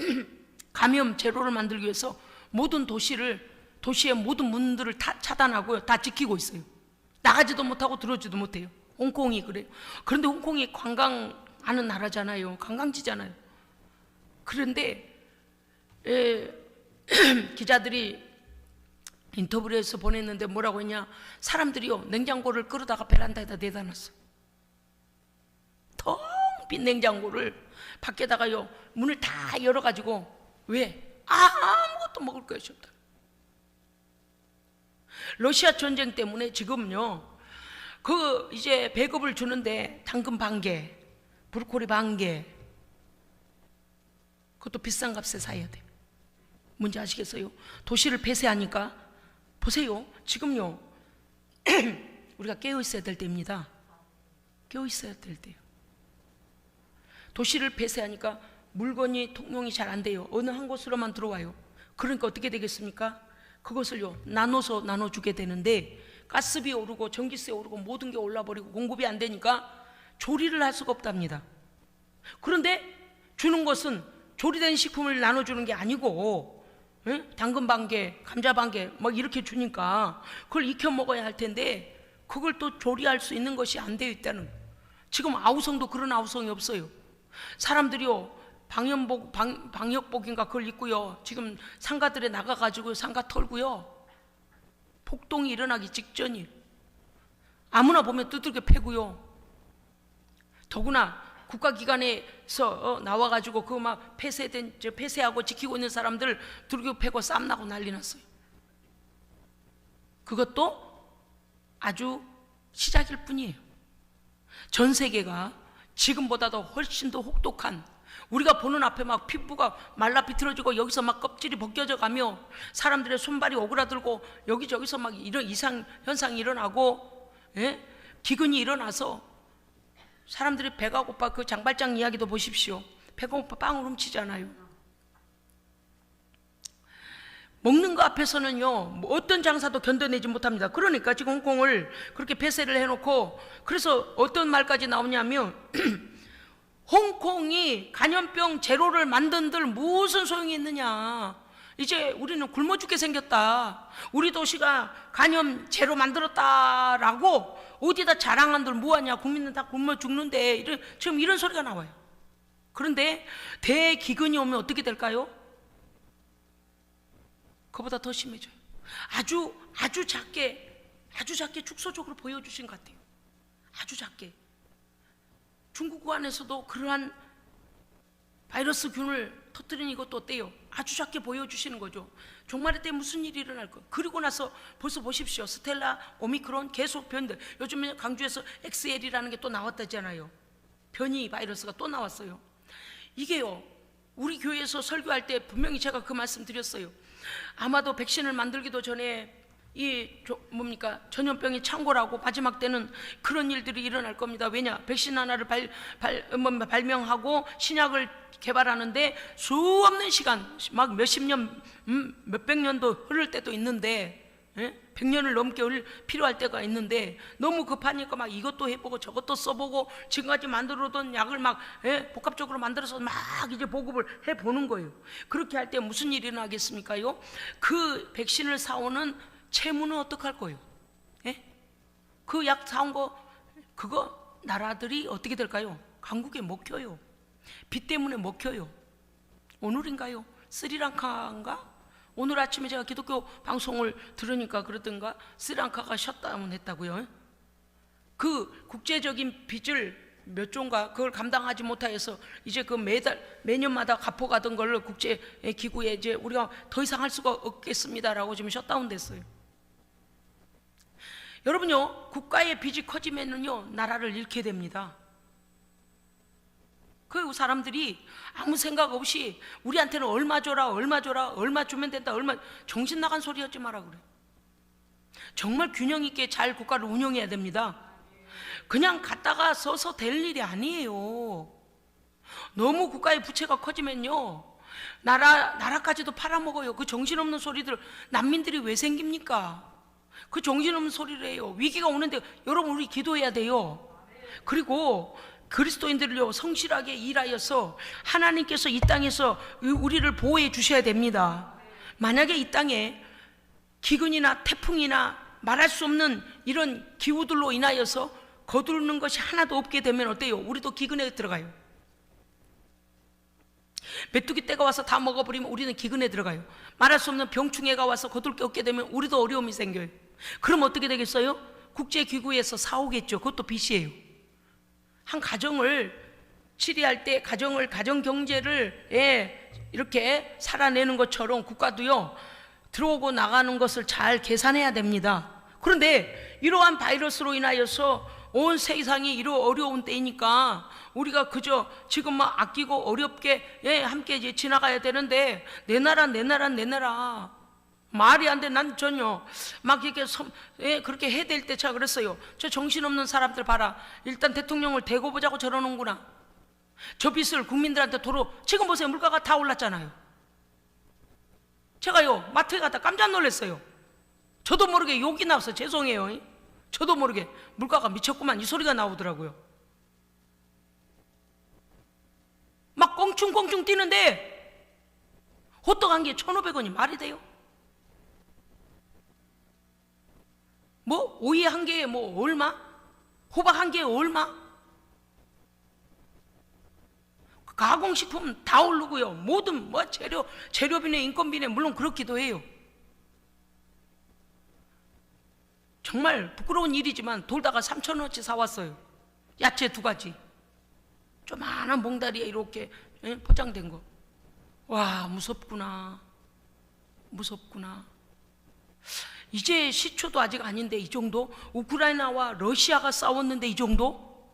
감염 제로를 만들기 위해서 모든 도시의 모든 문들을 다 차단하고요, 다 지키고 있어요. 나가지도 못하고 들어오지도 못해요. 홍콩이 그래요. 그런데 홍콩이 관광하는 나라잖아요. 관광지잖아요. 그런데 기자들이 인터뷰를 해서 보냈는데 뭐라고 했냐, 사람들이요, 냉장고를 끌어다가 베란다에다 내다 놨어. 텅 빈 냉장고를 밖에다가요, 문을 다 열어가지고. 왜? 아무것도 먹을 것이 없다. 러시아 전쟁 때문에 지금요, 이제 배급을 주는데 당근 반 개, 브로콜리 반 개, 그것도 비싼 값에 사야 돼. 뭔지 아시겠어요? 도시를 폐쇄하니까. 보세요, 지금요 우리가 깨어 있어야 될 때입니다. 깨어 있어야 될 때요. 도시를 폐쇄하니까 물건이 통용이 잘 안 돼요. 어느 한 곳으로만 들어와요. 그러니까 어떻게 되겠습니까? 그것을요, 나눠주게 되는데 가스비 오르고 전기세 오르고 모든 게 올라버리고 공급이 안 되니까 조리를 할 수가 없답니다. 그런데 주는 것은 조리된 식품을 나눠주는 게 아니고 당근 반 개, 감자 반 개 막 이렇게 주니까 그걸 익혀 먹어야 할 텐데 그걸 또 조리할 수 있는 것이 안 되어 있다는. 지금 아우성도 그런 아우성이 없어요. 사람들이요, 방역복인가 그걸 입고요, 지금 상가들에 나가가지고 상가 털고요, 폭동이 일어나기 직전이에요. 아무나 보면 두들겨 패고요. 더구나 국가기관에서 나와가지고 그 막 폐쇄하고 지키고 있는 사람들 두들겨 패고 쌈나고 난리 났어요. 그것도 아주 시작일 뿐이에요. 전 세계가 지금보다도 훨씬 더 혹독한, 우리가 보는 앞에 막 피부가 말라 비틀어지고 여기서 막 껍질이 벗겨져 가며 사람들의 손발이 오그라들고 여기저기서 막 이런 이상 현상이 일어나고 기근이 일어나서 사람들이 배가 고파, 그 장발장 이야기도 보십시오. 배가 고파 빵을 훔치잖아요. 먹는 거 앞에서는요, 뭐 어떤 장사도 견뎌내지 못합니다. 그러니까 지금 홍콩을 그렇게 폐쇄를 해놓고, 그래서 어떤 말까지 나오냐면 홍콩이 간염병 제로를 만든들 무슨 소용이 있느냐, 이제 우리는 굶어 죽게 생겼다, 우리 도시가 간염 제로 만들었다라고 어디다 자랑한들 뭐하냐, 국민은 다 굶어 죽는데, 지금 이런 소리가 나와요. 그런데 대기근이 오면 어떻게 될까요? 그보다 더 심해져요. 아주 작게 축소적으로 보여주신 것 같아요. 아주 작게. 중국 안에서도 그러한 바이러스 균을 터뜨리는 이것도 어때요? 아주 작게 보여주시는 거죠. 종말의 때 무슨 일이 일어날 거. 그리고 나서 벌써 보십시오. 스텔라, 오미크론 계속 변들. 요즘에 강주에서 XL이라는 게 또 나왔다잖아요. 변이 바이러스가 또 나왔어요. 이게요, 우리 교회에서 설교할 때 분명히 제가 그 말씀 드렸어요. 아마도 백신을 만들기도 전에 전염병이 창궐하고 마지막 때는 그런 일들이 일어날 겁니다. 왜냐? 백신 하나를 발명하고 신약을 개발하는데 수없는 시간, 막 몇십 년, 몇백 년도 흐를 때도 있는데, 100년을 넘게 필요할 때가 있는데, 너무 급하니까 막 이것도 해보고 저것도 써보고 지금까지 만들어둔 약을 막 복합적으로 만들어서 막 이제 보급을 해보는 거예요. 그렇게 할 때 무슨 일이 일어나겠습니까요? 그 백신을 사오는 채무는 어떡할 거예요? 그 약 사온 거, 그거 나라들이 어떻게 될까요? 강국에 먹혀요. 빚 때문에 먹혀요. 오늘인가요? 스리랑카인가? 오늘 아침에 제가 기독교 방송을 들으니까 그러던가 스리랑카가 셧다운 했다고요. 그 국제적인 빚을 몇 조인가 그걸 감당하지 못하여서 이제 그 매년마다 갚아가던 걸 국제 기구에 이제 우리가 더 이상 할 수가 없겠습니다라고 지금 셧다운 됐어요. 여러분요, 국가의 빚이 커지면은요, 나라를 잃게 됩니다. 그 사람들이 아무 생각 없이 우리한테는 얼마 줘라, 얼마 주면 된다, 정신 나간 소리 하지 마라 그래. 정말 균형 있게 잘 국가를 운영해야 됩니다. 그냥 갖다가 써서 될 일이 아니에요. 너무 국가의 부채가 커지면요, 나라까지도 팔아먹어요. 그 정신없는 소리들 난민들이 왜 생깁니까? 그 정신없는 소리를 해요. 위기가 오는데 여러분 우리 기도해야 돼요. 그리고 그리스도인들을요, 성실하게 일하여서 하나님께서 이 땅에서 우리를 보호해 주셔야 됩니다. 만약에 이 땅에 기근이나 태풍이나 말할 수 없는 이런 기후들로 인하여서 거두는 것이 하나도 없게 되면 어때요? 우리도 기근에 들어가요. 메뚜기 떼가 와서 다 먹어버리면 우리는 기근에 들어가요. 말할 수 없는 병충해가 와서 거둘 게 없게 되면 우리도 어려움이 생겨요. 그럼 어떻게 되겠어요? 국제기구에서 사오겠죠. 그것도 빚이에요. 한 가정을 치리할 때 가정경제를 이렇게 살아내는 것처럼 국가도요, 들어오고 나가는 것을 잘 계산해야 됩니다. 그런데 이러한 바이러스로 인하여서 온 세상이 이런 어려운 때이니까 우리가 그저 지금 막 아끼고 어렵게 함께 이제 지나가야 되는데 내 나라 말이 안 돼. 난 전혀 막 이렇게 그렇게 해야 될 때 제가 그랬어요. 저 정신없는 사람들 봐라. 일단 대통령을 대고 보자고 저러는구나. 저 빚을 국민들한테 도로. 지금 보세요, 물가가 다 올랐잖아요. 제가요 마트에 갔다 깜짝 놀랐어요. 저도 모르게 욕이 나와서 죄송해요. 저도 모르게 물가가 미쳤구만 이 소리가 나오더라고요. 막 꽁충꽁충 뛰는데 호떡 한 개에 1,500원이 말이 돼요? 뭐 오이 한 개에 뭐 얼마? 호박 한 개에 얼마? 가공식품 다 오르고요. 모든 뭐 재료비네 인건비네 물론 그렇기도 해요. 정말 부끄러운 일이지만 돌다가 3,000원어치 사왔어요. 야채 2가지. 조만한 봉다리에 이렇게 포장된 거. 와, 무섭구나. 이제 시초도 아직 아닌데 이 정도? 우크라이나와 러시아가 싸웠는데 이 정도?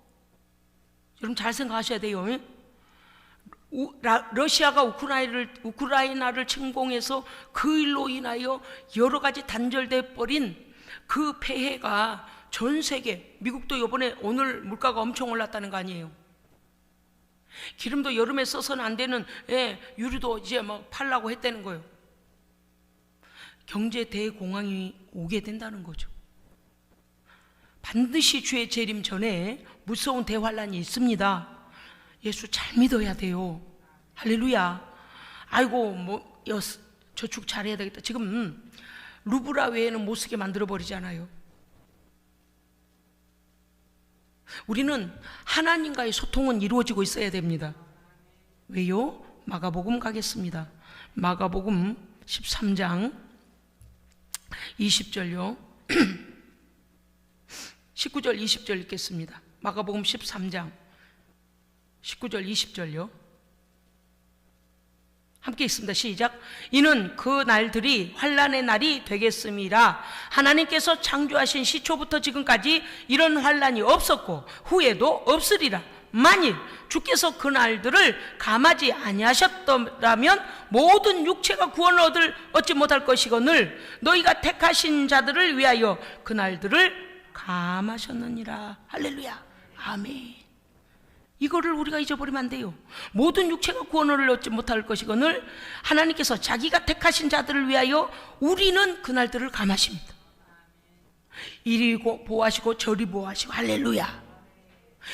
여러분 잘 생각하셔야 돼요. 러시아가 우크라이나를 침공해서 그 일로 인하여 여러 가지 단절돼 버린 그 폐해가 전 세계, 미국도 이번에 오늘 물가가 엄청 올랐다는 거 아니에요? 기름도 여름에 써서는 안 되는 유류도 이제 막 팔라고 했다는 거예요. 경제 대공황이 오게 된다는 거죠. 반드시 주의 재림 전에 무서운 대환란이 있습니다. 예수 잘 믿어야 돼요. 할렐루야. 아이고 뭐 저축 잘해야 되겠다. 지금 루브라 외에는 못 쓰게 만들어 버리잖아요. 우리는 하나님과의 소통은 이루어지고 있어야 됩니다. 왜요? 마가복음 가겠습니다. 마가복음 13장 20절요. 19절 20절 읽겠습니다. 마가복음 13장 19절 20절요. 함께 읽습니다. 시작. 이는 그 날들이 환난의 날이 되겠음이라. 하나님께서 창조하신 시초부터 지금까지 이런 환난이 없었고 후에도 없으리라. 만일 주께서 그 날들을 감하지 아니하셨더라면 모든 육체가 구원을 얻지 못할 것이거늘 너희가 택하신 자들을 위하여 그 날들을 감하셨느니라. 할렐루야. 아멘. 이거를 우리가 잊어버리면 안 돼요. 모든 육체가 구원을 얻지 못할 것이거늘 하나님께서 자기가 택하신 자들을 위하여 우리는 그날들을 감하십니다. 이리 보호하시고 저리 보호하시고. 할렐루야.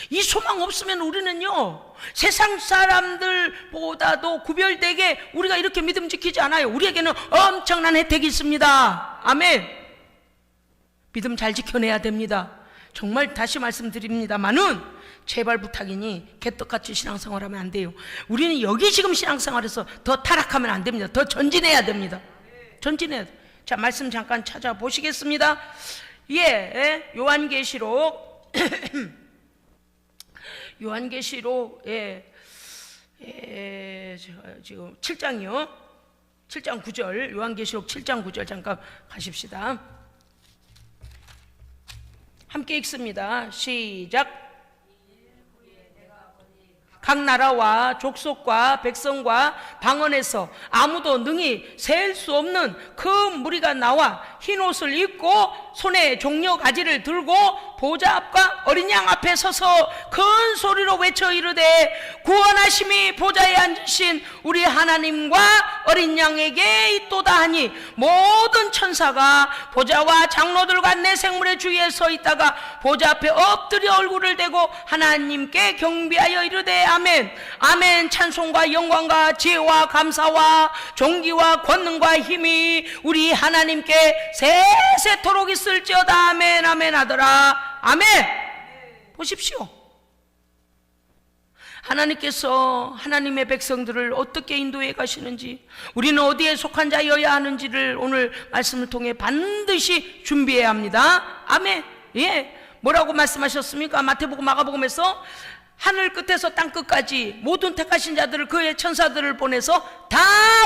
이 소망 없으면 우리는요 세상 사람들보다도 구별되게 우리가 이렇게 믿음 지키지 않아요. 우리에게는 엄청난 혜택이 있습니다. 아멘. 믿음 잘 지켜내야 됩니다. 정말 다시 말씀드립니다만은 제발 부탁이니 개떡같이 신앙생활하면 안 돼요. 우리는 여기 지금 신앙생활에서 더 타락하면 안 됩니다. 더 전진해야 됩니다. 전진해야 돼요. 자, 말씀 잠깐 찾아보시겠습니다. 예, 요한계시록 요한계시록 지금 7장이요 7장 9절 요한계시록 7장 9절 잠깐 가십시다. 함께 읽습니다. 시작. 각 나라와 족속과 백성과 방언에서 아무도 능히 셀 수 없는 큰 무리가 나와 흰 옷을 입고 손에 종려 가지를 들고 보좌 앞과 어린 양 앞에 서서 큰 소리로 외쳐 이르되 구원하심이 보좌에 앉으신 우리 하나님과 어린 양에게 있도다 하니 모든 천사가 보좌와 장로들과 내 생물의 주위에 서 있다가 보좌 앞에 엎드려 얼굴을 대고 하나님께 경배하여 이르되 아멘 아멘. 찬송과 영광과 지혜와 감사와 존귀와 권능과 힘이 우리 하나님께 세세토록 있을지어다. 아멘 아멘 하더라. 아멘. 보십시오. 하나님께서 하나님의 백성들을 어떻게 인도해 가시는지, 우리는 어디에 속한 자여야 하는지를 오늘 말씀을 통해 반드시 준비해야 합니다. 아멘. 예. 뭐라고 말씀하셨습니까? 마태복음 마가복음에서 하늘 끝에서 땅 끝까지 모든 택하신 자들을 그의 천사들을 보내서 다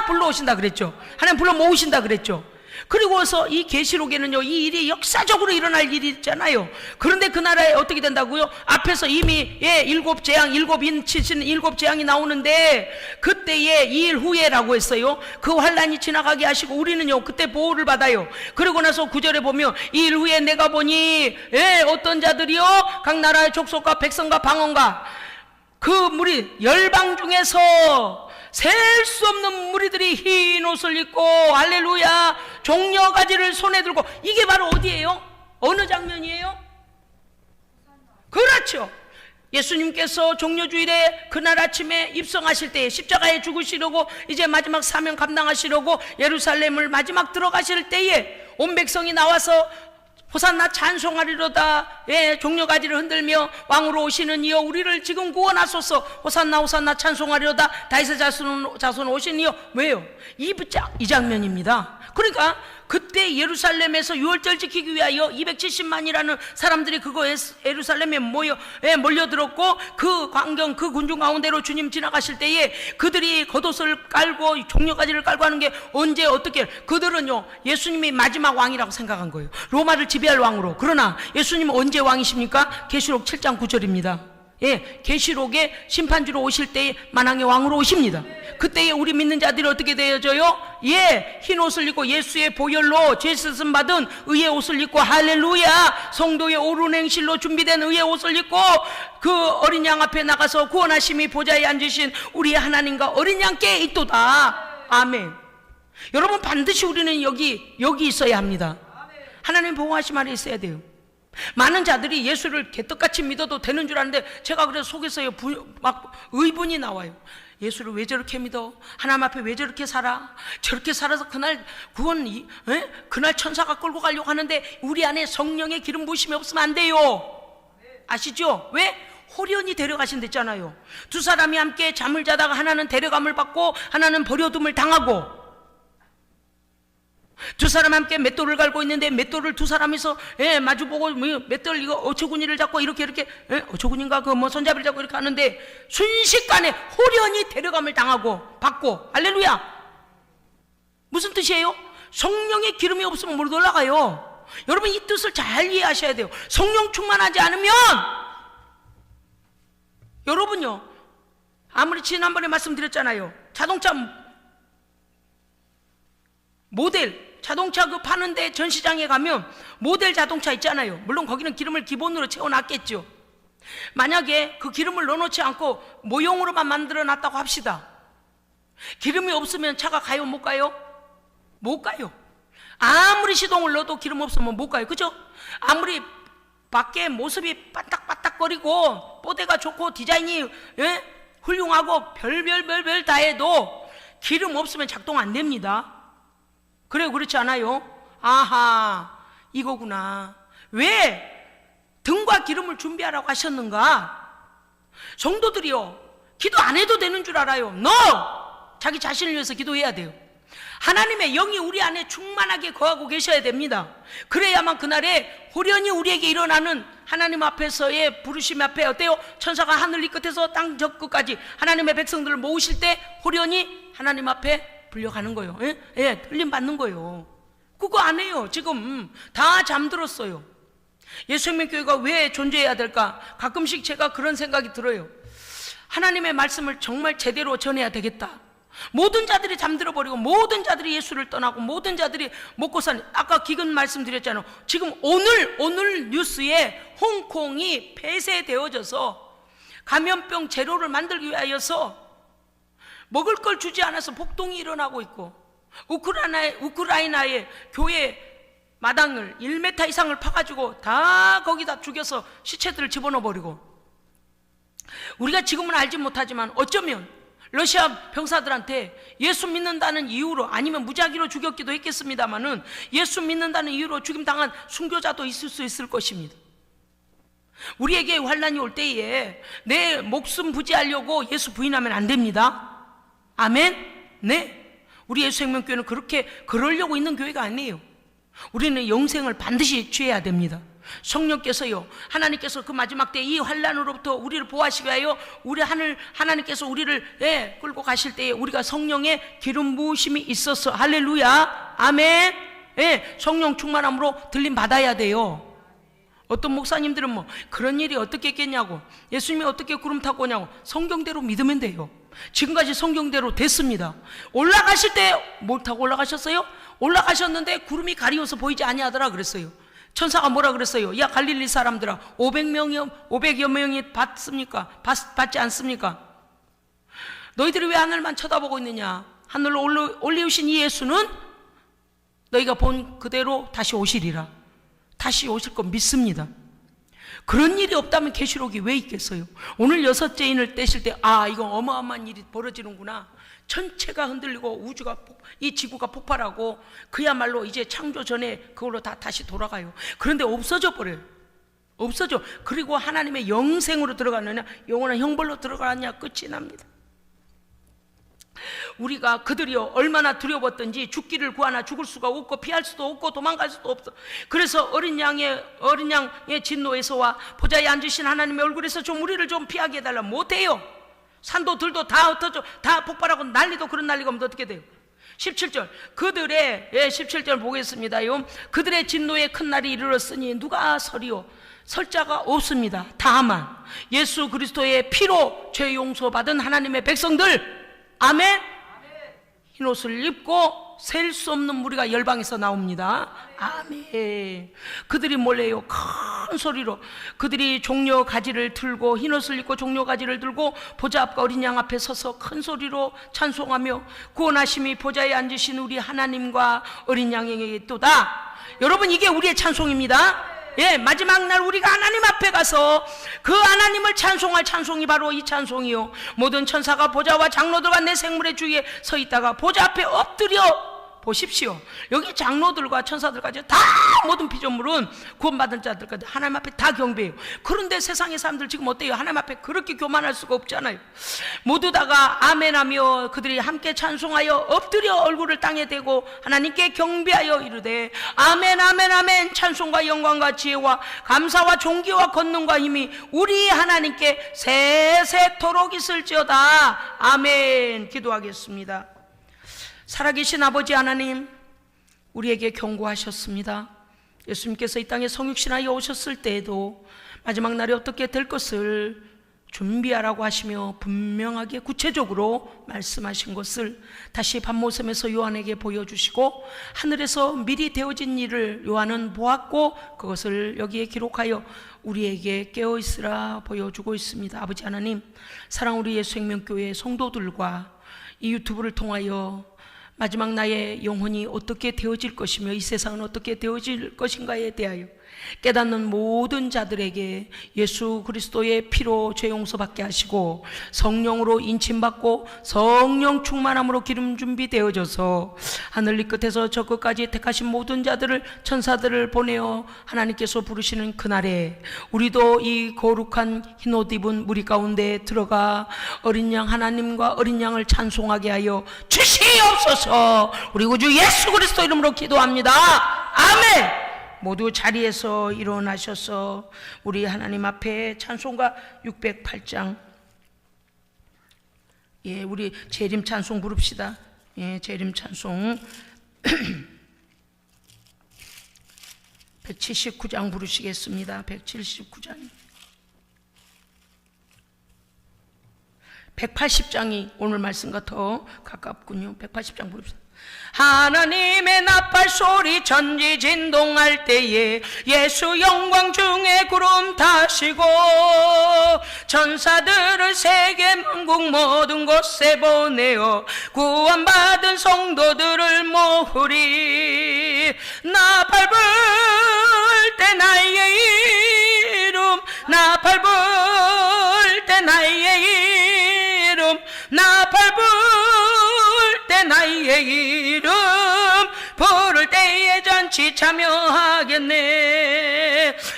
불러오신다 그랬죠. 하나님 불러 모으신다 그랬죠. 그리고서 이 계시록에는요 이 일이 역사적으로 일어날 일이 있잖아요. 그런데 그 나라에 어떻게 된다고요? 앞에서 이미 일곱 재앙, 일곱 인치신 일곱 재앙이 나오는데 그때에 이 일 후에라고 했어요. 그 환란이 지나가게 하시고 우리는요 그때 보호를 받아요. 그리고 나서 9절에 보면 이 일 후에 내가 보니 어떤 자들이요 각 나라의 족속과 백성과 방언과 그 무리 열방 중에서 셀 수 없는 무리들이 흰 옷을 입고 할렐루야 종려 가지를 손에 들고. 이게 바로 어디예요? 어느 장면이에요? 그렇죠. 예수님께서 종려주일에 그날 아침에 입성하실 때 십자가에 죽으시려고 이제 마지막 사명 감당하시려고 예루살렘을 마지막 들어가실 때에 온 백성이 나와서 호산나 찬송하리로다. 종려가지를 흔들며 왕으로 오시는 이여 우리를 지금 구원하소서. 호산나 호산나 찬송하리로다. 다윗의 자손 오신 이여. 왜요? 이 장면입니다. 그러니까 그때 예루살렘에서 유월절 지키기 위하여 270만이라는 사람들이 그거 예루살렘에 몰려들었고 그 광경 그 군중 가운데로 주님 지나가실 때에 그들이 겉옷을 깔고 종려가지를 깔고 하는 게 언제 어떻게 그들은요 예수님이 마지막 왕이라고 생각한 거예요. 로마를 지배할 왕으로. 그러나 예수님은 언제 왕이십니까? 계시록 7장 9절입니다. 계시록에 심판주로 오실 때에 만왕의 왕으로 오십니다. 그때에 우리 믿는 자들이 어떻게 되어져요? 흰 옷을 입고 예수의 보혈로 죄 씻음 받은 의의 옷을 입고 할렐루야 성도의 옳은 행실로 준비된 의의 옷을 입고 그 어린 양 앞에 나가서 구원하심이 보좌에 앉으신 우리 하나님과 어린 양께 있도다. 아멘. 여러분 반드시 우리는 여기 있어야 합니다. 하나님 보호하심 아래 있어야 돼요. 많은 자들이 예수를 개떡같이 믿어도 되는 줄 아는데 제가 그래서 속에서 막 의문이 나와요. 예수를 왜 저렇게 믿어? 하나님 앞에 왜 저렇게 살아? 저렇게 살아서 그날 그날 천사가 끌고 가려고 하는데 우리 안에 성령의 기름 부으심이 없으면 안 돼요. 아시죠? 왜? 호련히 데려가신댔잖아요. 두 사람이 함께 잠을 자다가 하나는 데려감을 받고 하나는 버려둠을 당하고 두 사람 함께 맷돌을 갈고 있는데 맷돌을 두 사람이서 마주보고 맷돌 이거 어처구니를 잡고 이렇게 어처구니인가 그 뭐 손잡이를 잡고 이렇게 하는데 순식간에 호련히 데려감을 당하고 받고. 할렐루야. 무슨 뜻이에요? 성령의 기름이 없으면 못 올라가요. 여러분 이 뜻을 잘 이해하셔야 돼요. 성령 충만하지 않으면 여러분요, 아무리 지난번에 말씀드렸잖아요. 자동차 모델 자동차 그 파는데 전시장에 가면 모델 자동차 있잖아요. 물론 거기는 기름을 기본으로 채워놨겠죠. 만약에 그 기름을 넣어놓지 않고 모형으로만 만들어 놨다고 합시다. 기름이 없으면 차가 가요 못 가요? 못 가요. 아무리 시동을 넣어도 기름 없으면 못 가요. 그죠? 아무리 밖에 모습이 반딱반딱거리고 뽀대가 좋고 디자인이 훌륭하고 별별 다 해도 기름 없으면 작동 안 됩니다. 그래요, 그렇지 않아요? 아하, 이거구나. 왜 등과 기름을 준비하라고 하셨는가? 성도들이요, 기도 안 해도 되는 줄 알아요. No! 자기 자신을 위해서 기도해야 돼요. 하나님의 영이 우리 안에 충만하게 거하고 계셔야 됩니다. 그래야만 그날에 호련히 우리에게 일어나는 하나님 앞에서의 부르심 앞에 어때요? 천사가 하늘 이 끝에서 땅 저 끝까지 하나님의 백성들을 모으실 때 호련히 하나님 앞에 불려가는 거예요. 틀림 받는 거예요. 그거 안 해요. 지금 다 잠들었어요. 예수생명교회가 왜 존재해야 될까? 가끔씩 제가 그런 생각이 들어요. 하나님의 말씀을 정말 제대로 전해야 되겠다. 모든 자들이 잠들어 버리고 모든 자들이 예수를 떠나고 모든 자들이 먹고 사는, 아까 기근 말씀드렸잖아요. 지금 오늘 뉴스에 홍콩이 폐쇄되어져서 감염병 제로를 만들기 위하여서 먹을 걸 주지 않아서 폭동이 일어나고 있고, 우크라이나의 교회 마당을 1m 이상을 파가지고 다 거기다 죽여서 시체들을 집어넣어 버리고, 우리가 지금은 알지 못하지만 어쩌면 러시아 병사들한테 예수 믿는다는 이유로, 아니면 무작위로 죽였기도 했겠습니다만은 예수 믿는다는 이유로 죽임당한 순교자도 있을 수 있을 것입니다. 우리에게 환난이 올 때에 내 목숨 부지하려고 예수 부인하면 안 됩니다. 아멘? 네. 우리 예수생명교회는 그러려고 있는 교회가 아니에요. 우리는 영생을 반드시 취해야 됩니다. 성령께서요, 하나님께서 그 마지막 때 이 환난으로부터 우리를 보호하시기 위하여 하나님께서 우리를 끌고 가실 때에 우리가 성령의 기름 부으심이 있어서, 할렐루야, 아멘. 성령 충만함으로 들림 받아야 돼요. 어떤 목사님들은 뭐 그런 일이 어떻게 있겠냐고, 예수님이 어떻게 구름 타고 오냐고, 성경대로 믿으면 돼요. 지금까지 성경대로 됐습니다. 올라가실 때 뭘 타고 올라가셨어요? 올라가셨는데 구름이 가리워서 보이지 아니하더라 그랬어요. 천사가 뭐라 그랬어요? 야 갈릴리 사람들아, 500여 명이 받지 않습니까? 너희들이 왜 하늘만 쳐다보고 있느냐? 하늘로 올리우신 이 예수는 너희가 본 그대로 다시 오시리라. 다시 오실 거 믿습니다. 그런 일이 없다면 계시록이 왜 있겠어요? 오늘 6째 인을 떼실 때 이거 어마어마한 일이 벌어지는구나. 전체가 흔들리고 이 지구가 폭발하고 그야말로 이제 창조 전에 그걸로 다시 돌아가요. 그런데 없어져 버려요. 없어져. 그리고 하나님의 영생으로 들어가느냐, 영원한 형벌로 들어가느냐, 끝이 납니다. 우리가 그들이요 얼마나 두려웠던지 죽기를 구하나 죽을 수가 없고 피할 수도 없고 도망갈 수도 없어. 그래서 어린 양의 진노에서와 보좌에 앉으신 하나님의 얼굴에서 좀 우리를 좀 피하게 해달라. 못해요. 산도 들도 다 흩어져, 다 폭발하고 난리도 그런 난리가 오면 어떻게 돼요? 17절 그들의 17절 보겠습니다요. 그들의 진노의 큰 날이 이르렀으니 누가 서리요? 설 자가 없습니다. 다만 예수 그리스도의 피로 죄 용서받은 하나님의 백성들, 아멘. 흰옷을 입고 셀 수 없는 무리가 열방에서 나옵니다. 아멘. 그들이 몰래요 큰 소리로 그들이 종려 가지를 들고, 흰옷을 입고 종려 가지를 들고 보좌 앞과 어린 양 앞에 서서 큰 소리로 찬송하며 구원하심이 보좌에 앉으신 우리 하나님과 어린 양에게 있도다. 여러분, 이게 우리의 찬송입니다. 마지막 날 우리가 하나님 앞에 가서 그 하나님을 찬송할 찬송이 바로 이 찬송이요. 모든 천사가 보좌와 장로들과 내 생물의 주위에 서 있다가 보좌 앞에 엎드려 보십시오. 여기 장로들과 천사들까지 다 모든 피조물은 구원받은 자들까지 하나님 앞에 다 경배해요. 그런데 세상의 사람들 지금 어때요? 하나님 앞에 그렇게 교만할 수가 없잖아요. 모두 다가 아멘하며 그들이 함께 찬송하여 엎드려 얼굴을 땅에 대고 하나님께 경배하여 이르되 아멘 아멘 아멘. 찬송과 영광과 지혜와 감사와 존귀와 권능과 힘이 우리 하나님께 세세토록 있을지어다. 아멘. 기도하겠습니다. 살아계신 아버지 하나님, 우리에게 경고하셨습니다. 예수님께서 이 땅에 성육신하여 오셨을 때에도 마지막 날에 어떻게 될 것을 준비하라고 하시며 분명하게 구체적으로 말씀하신 것을 다시 밤모섬에서 요한에게 보여주시고 하늘에서 미리 되어진 일을 요한은 보았고 그것을 여기에 기록하여 우리에게 깨어있으라 보여주고 있습니다. 아버지 하나님, 사랑 우리 예수생명교회 성도들과 이 유튜브를 통하여 마지막 나의 영혼이 어떻게 되어질 것이며 이 세상은 어떻게 되어질 것인가에 대하여 깨닫는 모든 자들에게 예수 그리스도의 피로 죄 용서받게 하시고 성령으로 인침받고 성령 충만함으로 기름 준비되어져서 하늘 이 끝에서 저 끝까지 택하신 모든 자들을 천사들을 보내어 하나님께서 부르시는 그날에 우리도 이 거룩한 흰옷 입은 무리 가운데 들어가 어린 양 하나님과 어린 양을 찬송하게 하여 주시옵소서. 우리 구주 예수 그리스도 이름으로 기도합니다. 아멘. 모두 자리에서 일어나셔서 우리 하나님 앞에 찬송가 608장, 예, 우리 재림 찬송 부릅시다. 예, 재림 찬송 179장 부르시겠습니다. 179장 180장이 오늘 말씀과 더 가깝군요. 180장 부릅시다. 하나님의 나팔 소리 전지진동할 때에 예수 영광 중에 구름 타시고 천사들을 세계 만국 모든 곳에 보내어 구원받은 성도들을 모으리. 나팔 불 때 나의 이름, 나팔 불 때 나의 이름, 나팔 불 때 나의 이름 부를 때에 잔치 참여하겠네.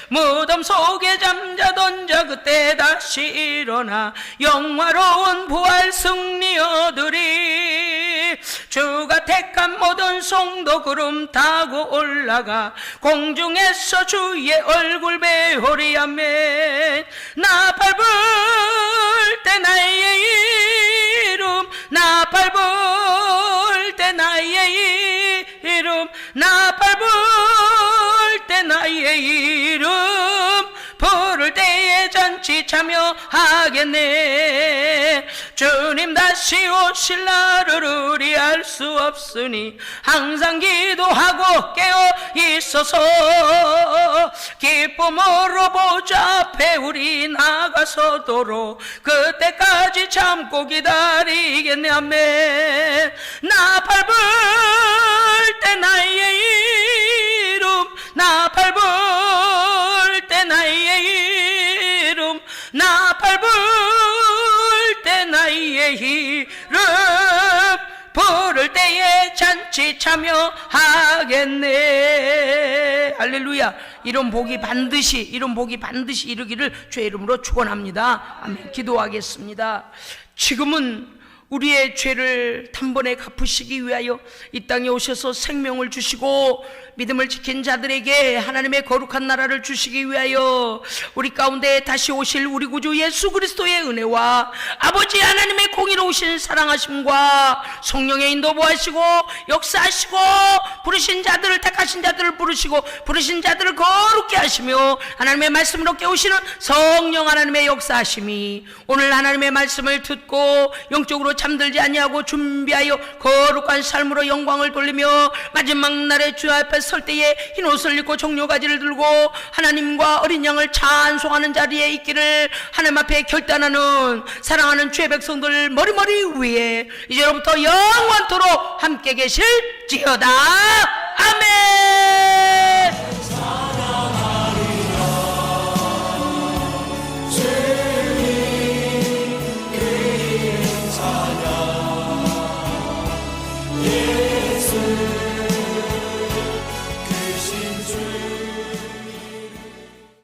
무덤 속에 잠자던 자 그때 다시 일어나 영화로운 부활 승리 얻으리. 주가 택한 모든 성도 구름 타고 올라가 공중에서 주의 얼굴 배우리. 아멘. 나팔 불 때 나의 이름, 나팔 불 때 나의 이름, 나팔 불 때 나의 이름 부를 때에 잔치 참여하겠네. 주님 다시 오실 날을 우리 알 수 없으니 항상 기도하고 깨어 있어서 기쁨으로 보좌 앞에 우리 나가서도록 그때까지 참고 기다리겠네. 아멘. 나팔 불 때 나의 이름, 나팔 불 때 나의 이름, 나팔 불 때 나의 이름 부를 때에 잔치 참여하겠네. 할렐루야. 이런 복이 반드시 이루기를 주의 이름으로 축원합니다. 아멘. 기도하겠습니다. 지금은 우리의 죄를 단번에 갚으시기 위하여 이 땅에 오셔서 생명을 주시고 믿음을 지킨 자들에게 하나님의 거룩한 나라를 주시기 위하여 우리 가운데 다시 오실 우리 구주 예수 그리스도의 은혜와 아버지 하나님의 공의로우신 사랑하심과 성령의 인도 보하시고 역사하시고 부르신 자들을 택하신 자들을 부르시고 부르신 자들을 거룩게 하시며 하나님의 말씀으로 깨우시는 성령 하나님의 역사하심이 오늘 하나님의 말씀을 듣고 영적으로 잠들지 아니하고 준비하여 거룩한 삶으로 영광을 돌리며 마지막 날에 주 앞에 설 때에 흰 옷을 입고 종려가지를 들고 하나님과 어린 양을 찬송하는 자리에 있기를 하나님 앞에 결단하는 사랑하는 주의 백성들 머리머리 위에 이제로부터 영원토록 함께 계실지어다. 아멘.